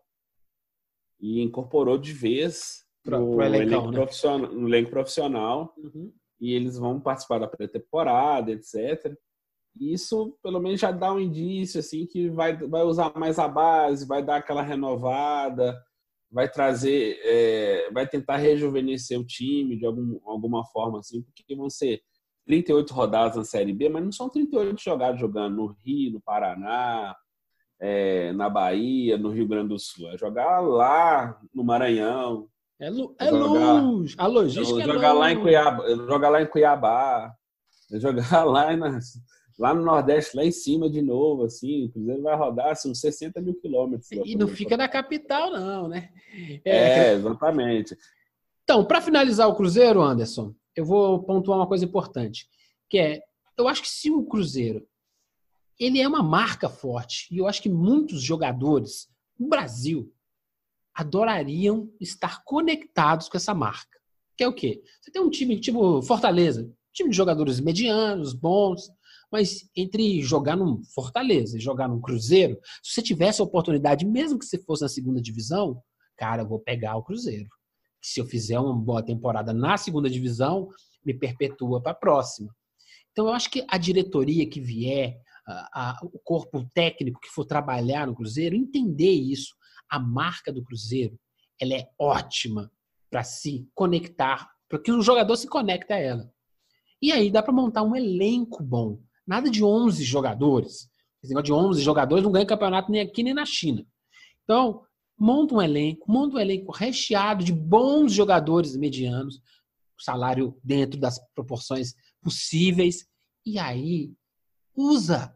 e incorporou de vez no elenco profissional. Uhum. E eles vão participar da pré-temporada, etc. E isso, pelo menos, já dá um indício assim, que vai usar mais a base, vai dar aquela renovada, vai trazer, vai tentar rejuvenescer o time de alguma forma, assim, porque vão ser 38 rodadas na Série B, mas não são 38 jogados jogando no Rio, no Paraná, na Bahia, no Rio Grande do Sul. É jogar lá no Maranhão. Longe. A logística jogar lá em Cuiabá, jogar lá em Cuiabá, jogar lá no Nordeste, lá em cima de novo, assim. O Cruzeiro vai rodar assim, uns 60 mil quilômetros. E não fica na capital, não, né? Exatamente. Então, para finalizar o Cruzeiro, Anderson, eu vou pontuar uma coisa importante, que eu acho que se o Cruzeiro ele é uma marca forte, e eu acho que muitos jogadores no Brasil adorariam estar conectados com essa marca. Que é o quê? Você tem um time tipo Fortaleza, time de jogadores medianos, bons, mas entre jogar num Fortaleza e jogar num Cruzeiro, se você tivesse a oportunidade, mesmo que você fosse na segunda divisão, cara, eu vou pegar o Cruzeiro. Se eu fizer uma boa temporada na segunda divisão, me perpetua para a próxima. Então, eu acho que a diretoria que vier, o corpo técnico que for trabalhar no Cruzeiro, entender isso. A marca do Cruzeiro, ela é ótima para se conectar, para que o jogador se conecte a ela. E aí dá para montar um elenco bom. Nada de 11 jogadores. Esse negócio de 11 jogadores não ganha campeonato nem aqui nem na China. Então, monta um elenco recheado de bons jogadores medianos, salário dentro das proporções possíveis, e aí usa,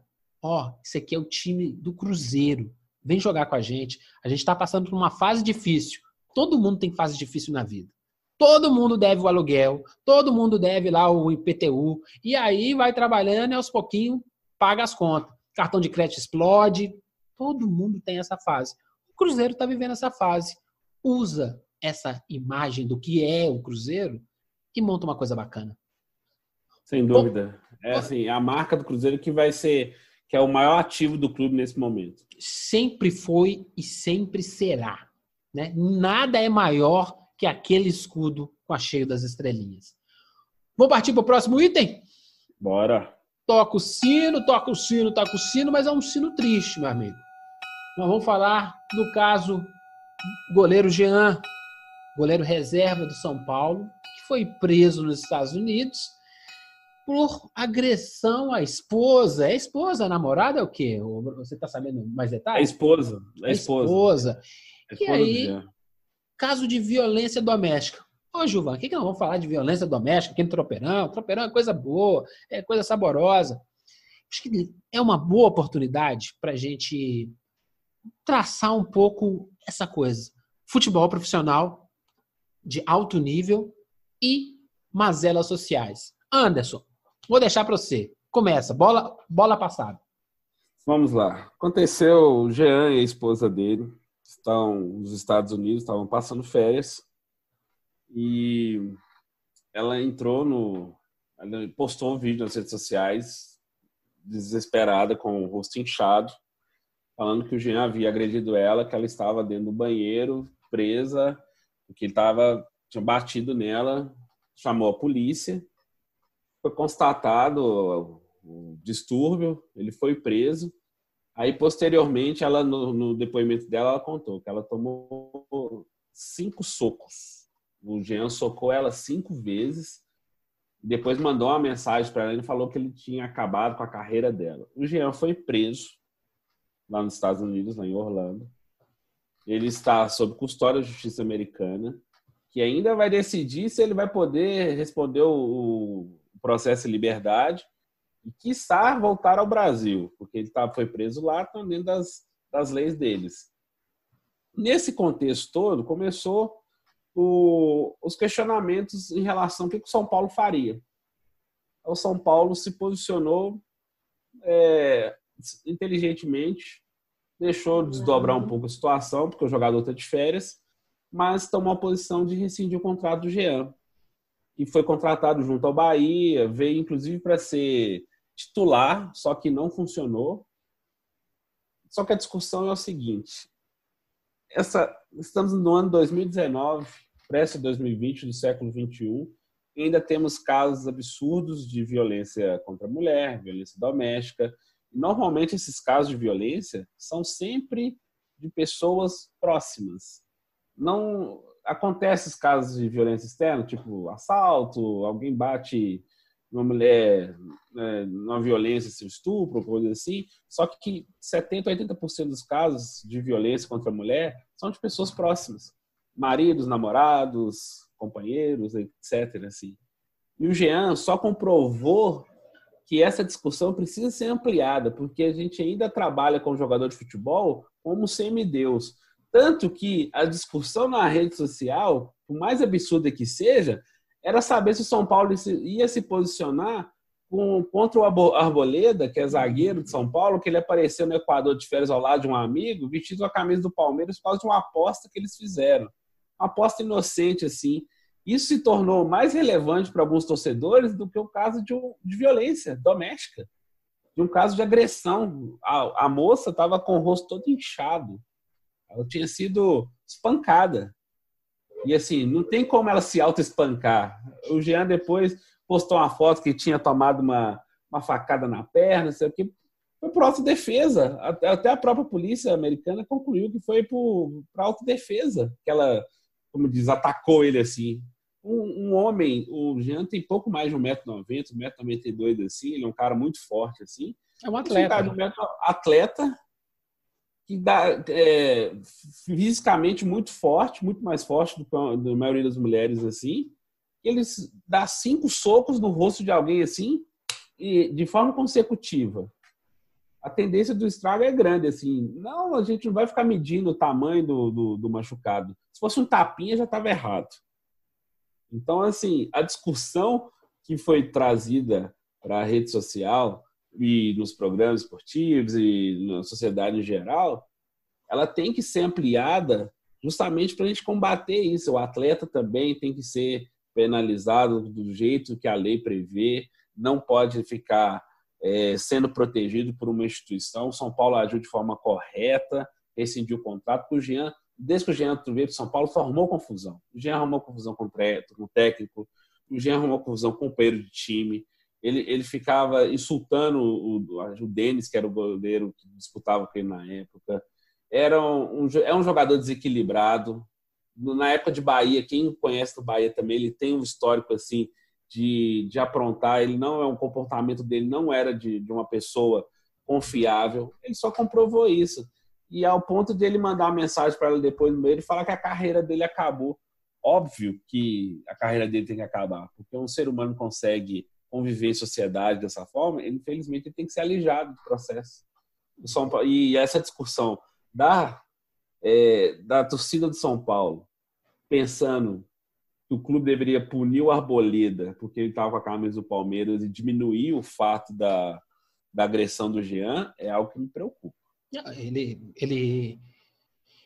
esse aqui é o time do Cruzeiro, vem jogar com a gente está passando por uma fase difícil, todo mundo tem fase difícil na vida, todo mundo deve o aluguel, todo mundo deve lá o IPTU, e aí vai trabalhando e aos pouquinhos paga as contas, cartão de crédito explode, todo mundo tem essa fase. O Cruzeiro está vivendo essa fase, usa essa imagem do que é o Cruzeiro e monta uma coisa bacana. Sem dúvida. É assim, a marca do Cruzeiro que vai ser, que é o maior ativo do clube nesse momento. Sempre foi e sempre será, né? Nada é maior que aquele escudo com a cheia das estrelinhas. Vamos partir para o próximo item? Bora. Toca o sino, mas é um sino triste, meu amigo. Nós vamos falar do caso goleiro Jean, goleiro reserva do São Paulo, que foi preso nos Estados Unidos por agressão à esposa. É esposa, a namorada é o quê? Você está sabendo mais detalhes? É esposa. E aí, caso de violência doméstica. Ô, Gilvan, o que nós vamos falar de violência doméstica aqui no Tropeirão? Tropeirão é coisa boa, é coisa saborosa. Acho que é uma boa oportunidade para a gente traçar um pouco essa coisa. Futebol profissional de alto nível e mazelas sociais. Anderson, vou deixar para você. Começa, bola passada. Vamos lá. Aconteceu, o Jean e a esposa dele estão nos Estados Unidos, estavam passando férias e ela postou um vídeo nas redes sociais desesperada, com o rosto inchado, falando que o Jean havia agredido ela, que ela estava dentro do banheiro, presa, que ele tinha batido nela, chamou a polícia, foi constatado o distúrbio, ele foi preso. Aí, posteriormente, ela no depoimento dela, ela contou que ela tomou 5 socos. O Jean socou ela 5 vezes, depois mandou uma mensagem para ela e falou que ele tinha acabado com a carreira dela. O Jean foi preso lá nos Estados Unidos, lá em Orlando. Ele está sob custódia da justiça americana, que ainda vai decidir se ele vai poder responder o processo em liberdade e, quiçá, voltar ao Brasil, porque ele foi preso lá, estão dentro das leis deles. Nesse contexto todo, começou os questionamentos em relação ao que o São Paulo faria. O São Paulo se posicionou inteligentemente, deixou desdobrar um pouco a situação, porque o jogador está de férias, mas tomou a posição de rescindir o contrato do Jean, que foi contratado junto ao Bahia, veio inclusive para ser titular, só que não funcionou. Só que a discussão é o seguinte: estamos no ano 2019, prestes a 2020, do século XXI, e ainda temos casos absurdos de violência contra a mulher, violência doméstica. Normalmente, esses casos de violência são sempre de pessoas próximas. Não acontecem os casos de violência externa, tipo assalto, alguém bate uma mulher, numa violência, assim, estupro, coisa assim. Só que 70% a 80% dos casos de violência contra a mulher são de pessoas próximas. Maridos, namorados, companheiros, etc. Assim. E o Jean só comprovou que essa discussão precisa ser ampliada, porque a gente ainda trabalha com o jogador de futebol como semideus. Tanto que a discussão na rede social, por mais absurda que seja, era saber se o São Paulo ia se posicionar contra o Arboleda, que é zagueiro de São Paulo, que ele apareceu no Equador de férias ao lado de um amigo, vestido com a camisa do Palmeiras por causa de uma aposta que eles fizeram. Uma aposta inocente, assim. Isso se tornou mais relevante para alguns torcedores do que o caso de violência doméstica, de um caso de agressão. A moça estava com o rosto todo inchado. Ela tinha sido espancada. E assim, não tem como ela se auto-espancar. O Jean depois postou uma foto que tinha tomado uma facada na perna, não sei o que. Foi por autodefesa. Até a própria polícia americana concluiu que foi por autodefesa que ela, como diz, atacou ele assim. Um homem, o Jean tem pouco mais de 1,90 m, 1,92 m, assim, ele é um cara muito forte, assim. É um atleta. Atleta que dá fisicamente muito forte, muito mais forte do que a maioria das mulheres, assim. Eles dá 5 socos no rosto de alguém, assim, e de forma consecutiva. A tendência do estrago é grande, assim. Não, a gente não vai ficar medindo o tamanho do machucado. Se fosse um tapinha, já estava errado. Então, assim, a discussão que foi trazida para a rede social e nos programas esportivos e na sociedade em geral, ela tem que ser ampliada justamente para a gente combater isso. O atleta também tem que ser penalizado do jeito que a lei prevê, não pode ficar sendo protegido por uma instituição. O São Paulo agiu de forma correta, rescindiu o contrato, porque o Jean, desde que o Jean veio para o São Paulo, só arrumou confusão. O Jean arrumou confusão com o técnico, o Jean arrumou confusão com o companheiro de time, ele ficava insultando o Denis, que era o goleiro que disputava com ele na época. É um jogador desequilibrado. Na época de Bahia, quem conhece o Bahia também, ele tem um histórico assim de aprontar. Ele não é um comportamento dele, não era de uma pessoa confiável. Ele só comprovou isso. E ao ponto de ele mandar uma mensagem para ela depois no meio e falar que a carreira dele acabou. Óbvio que a carreira dele tem que acabar, porque um ser humano consegue conviver em sociedade dessa forma, ele, infelizmente, ele tem que ser alijado do processo. E essa discussão da torcida do São Paulo, pensando que o clube deveria punir o Arboleda porque ele estava com a camisa do Palmeiras e diminuir o fato da agressão do Jean, é algo que me preocupa.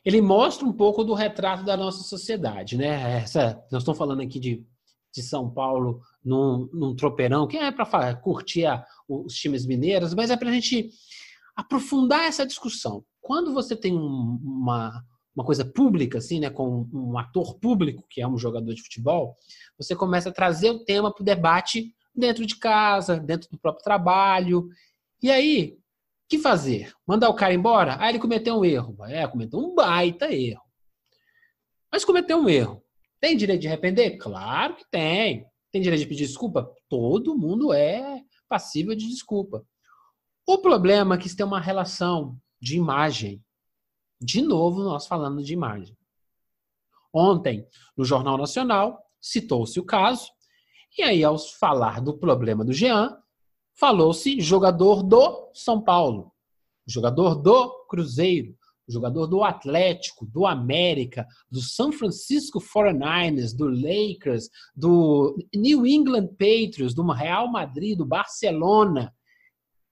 Ele mostra um pouco do retrato da nossa sociedade, né? Nós estamos falando aqui de São Paulo num tropeirão, que é para curtir os times mineiros, mas é para a gente aprofundar essa discussão. Quando você tem uma coisa pública, assim, né, com um ator público, que é um jogador de futebol, você começa a trazer o tema para o debate dentro de casa, dentro do próprio trabalho. E aí, o que fazer? Mandar o cara embora? Ele cometeu um erro. Cometeu um baita erro. Mas cometeu um erro. Tem direito de arrepender? Claro que tem. Tem direito de pedir desculpa? Todo mundo é passível de desculpa. O problema é que isso tem uma relação de imagem. De novo, nós falando de imagem. Ontem, no Jornal Nacional, citou-se o caso, e aí, ao falar do problema do Jean, falou-se jogador do São Paulo, jogador do Cruzeiro, jogador do Atlético, do América, do San Francisco 49ers, do Lakers, do New England Patriots, do Real Madrid, do Barcelona.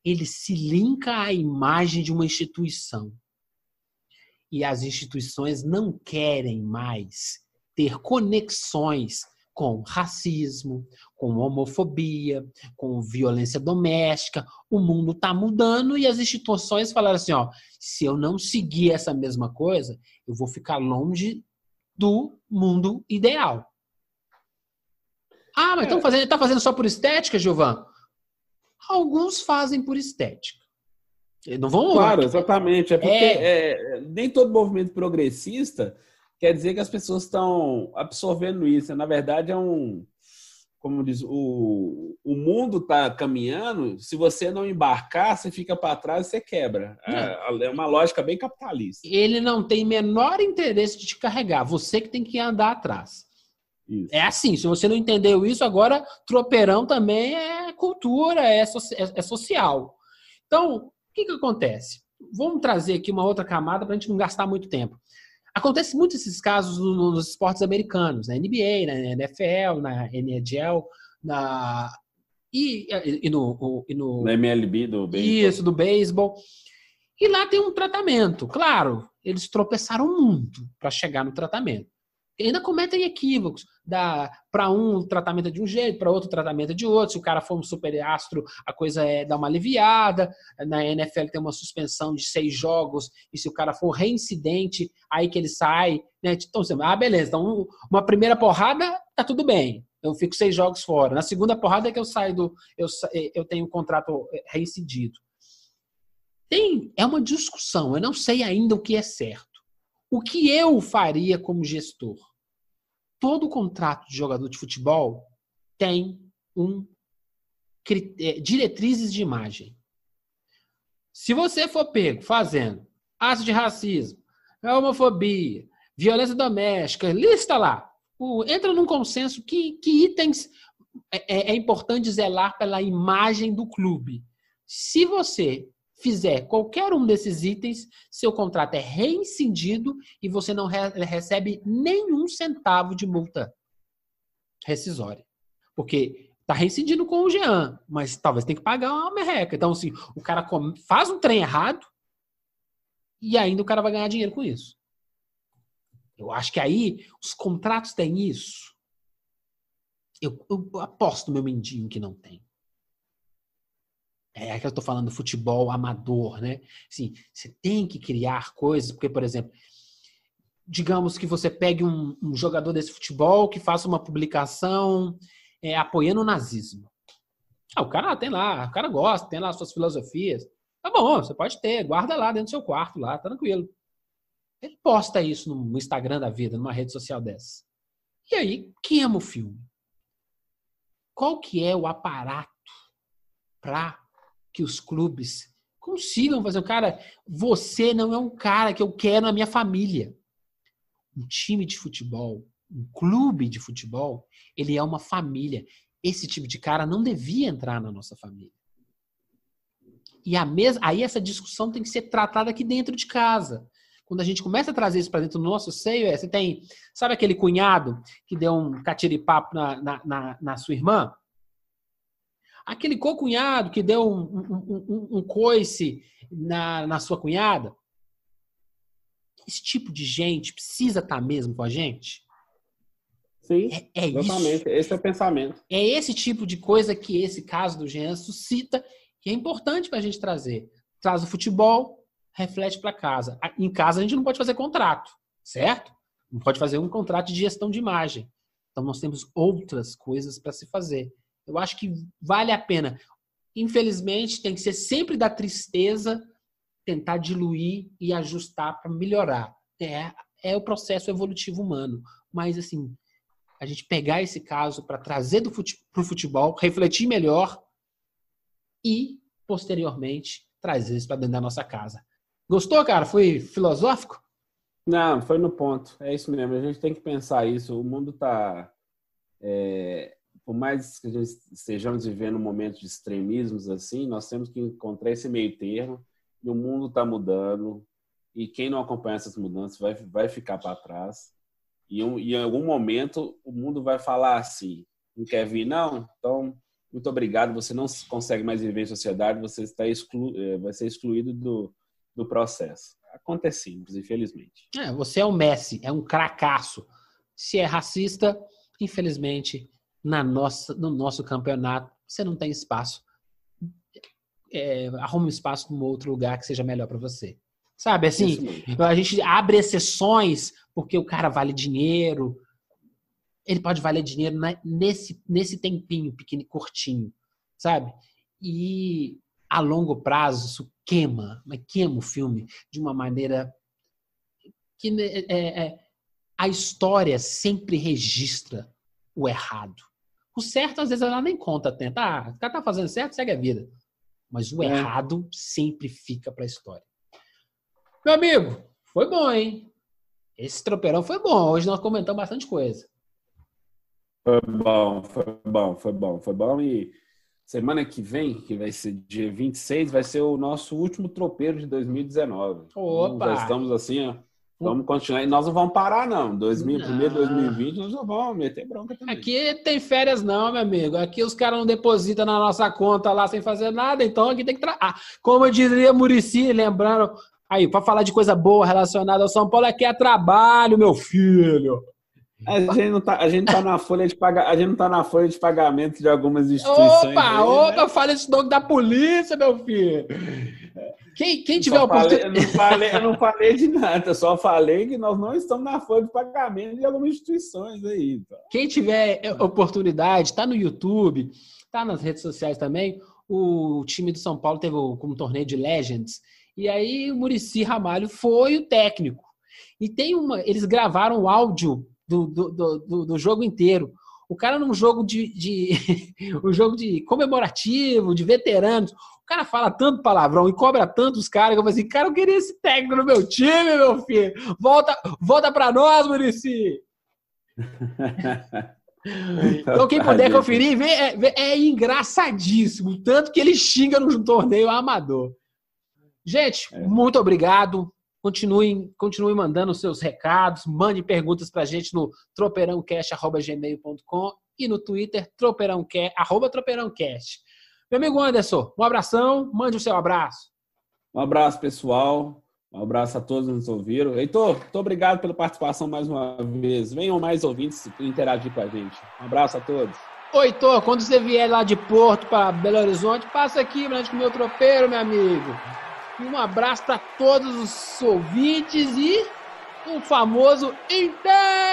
Ele se linka à imagem de uma instituição. E as instituições não querem mais ter conexões com racismo, com homofobia, com violência doméstica. O mundo está mudando e as instituições falaram assim, se eu não seguir essa mesma coisa, eu vou ficar longe do mundo ideal. Mas tá fazendo só por estética, Gilvan? Alguns fazem por estética. Não vão... Claro, exatamente. É porque nem todo movimento progressista quer dizer que as pessoas estão absorvendo isso. Na verdade, como diz, o mundo está caminhando, se você não embarcar, você fica para trás e você quebra. É uma lógica bem capitalista. Ele não tem menor interesse de te carregar, você que tem que andar atrás. Isso. É assim, se você não entendeu isso, agora tropeirão também é cultura, é social. Então, o que acontece? Vamos trazer aqui uma outra camada para a gente não gastar muito tempo. Acontece muito esses casos nos esportes americanos, na NBA, na NFL, na NHL, na MLB do beisebol. Isso, do beisebol. E lá tem um tratamento. Claro, eles tropeçaram muito para chegar no tratamento. ainda cometem equívocos. Para um, o tratamento é de um jeito, para outro, o tratamento é de outro. Se o cara for um super astro, a coisa dá uma aliviada. Na NFL tem uma suspensão de 6 jogos, e se o cara for reincidente, aí que ele sai. Né? Então, beleza. Então, uma primeira porrada, tá tudo bem. Eu fico 6 jogos fora. Na segunda porrada é que eu saio eu tenho um contrato reincidido. É uma discussão. Eu não sei ainda o que é certo. O que eu faria como gestor? Todo contrato de jogador de futebol tem diretrizes de imagem. Se você for pego fazendo ato de racismo, homofobia, violência doméstica, lista lá. Entra num consenso que itens é importante zelar pela imagem do clube. Se você fizer qualquer um desses itens, seu contrato é reincindido e você não recebe nenhum centavo de multa rescisória. Porque está reincidindo com o Jean, mas talvez tenha que pagar uma merreca. Então, assim, o cara faz um trem errado e ainda o cara vai ganhar dinheiro com isso. Eu acho que aí os contratos têm isso. Eu aposto no meu mindinho que não tem. É que eu estou falando do futebol amador, né? Assim, você tem que criar coisas, porque, por exemplo, digamos que você pegue um jogador desse futebol que faça uma publicação apoiando o nazismo. O cara tem lá, o cara gosta, tem lá as suas filosofias. Tá bom, você pode ter, guarda lá dentro do seu quarto, lá, tá tranquilo. Ele posta isso no Instagram da vida, numa rede social dessa. E aí, queima o filme. Qual que é o aparato para que os clubes consigam fazer? Cara, você não é um cara que eu quero na minha família. Um time de futebol, um clube de futebol, ele é uma família. Esse tipo de cara não devia entrar na nossa família. E aí essa discussão tem que ser tratada aqui dentro de casa. Quando a gente começa a trazer isso para dentro do nosso seio, você tem, sabe aquele cunhado que deu um catiripapo na sua irmã? Aquele co-cunhado que deu um coice na sua cunhada? Esse tipo de gente precisa estar mesmo com a gente? Sim, exatamente. Isso. Esse é o pensamento. É esse tipo de coisa que esse caso do Jean suscita, que é importante para a gente trazer. Traz o futebol, reflete para casa. Em casa a gente não pode fazer contrato, certo? Não pode fazer um contrato de gestão de imagem. Então nós temos outras coisas para se fazer. Eu acho que vale a pena. Infelizmente, tem que ser sempre da tristeza tentar diluir e ajustar para melhorar. É o processo evolutivo humano. Mas, assim, a gente pegar esse caso para trazer para o futebol, refletir melhor e, posteriormente, trazer isso para dentro da nossa casa. Gostou, cara? Foi filosófico? Não, foi no ponto. É isso mesmo. A gente tem que pensar isso. O mundo está... por mais que a gente estejamos vivendo um momento de extremismos assim, nós temos que encontrar esse meio termo. E o mundo está mudando. E quem não acompanha essas mudanças vai ficar para trás. E em algum momento o mundo vai falar assim: não quer vir, não? Então, muito obrigado. Você não consegue mais viver em sociedade, você vai ser excluído do processo. Acontece simples, infelizmente. Você é o Messi, é um cracaço. Se é racista, infelizmente, no nosso campeonato, você não tem espaço. Arruma um espaço num outro lugar que seja melhor para você. Sabe, assim, a gente abre exceções porque o cara vale dinheiro. Ele pode valer dinheiro nesse tempinho pequeno, curtinho, sabe? E a longo prazo isso queima o filme de uma maneira que a história sempre registra o errado. O certo, às vezes, ela nem conta tanto. O cara tá fazendo certo, segue a vida. Mas o errado sempre fica para a história. Meu amigo, foi bom, hein? Esse tropeirão foi bom. Hoje nós comentamos bastante coisa. Foi bom. E semana que vem, que vai ser dia 26, vai ser o nosso último tropeiro de 2019. Opa! Então, já estamos assim, ó. Vamos continuar. E nós não vamos parar, não. Primeiro 2020, nós não vamos meter bronca também. Aqui tem férias não, meu amigo. Aqui os caras não depositam na nossa conta lá sem fazer nada. Então aqui tem que... Como eu diria Muricy, lembrando... Aí, para falar de coisa boa relacionada ao São Paulo, aqui é trabalho, meu filho. A gente tá na folha de a gente não tá na folha de pagamento de algumas instituições. Opa, né? Fala esse nome da polícia, meu filho. Quem tiver oportunidade. Eu não falei de nada, só falei que nós não estamos na folha de pagamento de algumas instituições aí. Então. Quem tiver oportunidade, tá no YouTube, tá nas redes sociais também. O time do São Paulo teve um torneio de Legends. E aí o Muricy Ramalho foi o técnico. E eles gravaram o áudio do jogo inteiro. O cara num jogo um jogo de comemorativo, de veteranos, o cara fala tanto palavrão e cobra tantos caras que eu falei assim, cara, eu queria esse técnico no meu time, meu filho. Volta pra nós, Muricy. Então quem puder conferir, é engraçadíssimo. Tanto que ele xinga no torneio amador. Gente, muito obrigado. Continue mandando os seus recados, mande perguntas pra gente no tropeirãocast@gmail.com e no Twitter, @tropeirãocast. Meu amigo Anderson, um abração, mande o seu abraço. Um abraço, pessoal. Um abraço a todos que nos ouviram. Heitor, muito obrigado pela participação mais uma vez. Venham mais ouvintes interagir com a gente. Um abraço a todos. Oi, Heitor, quando você vier lá de Porto para Belo Horizonte, passa aqui pra gente comer o tropeiro, meu amigo. E um abraço para todos os ouvintes e um famoso Inter!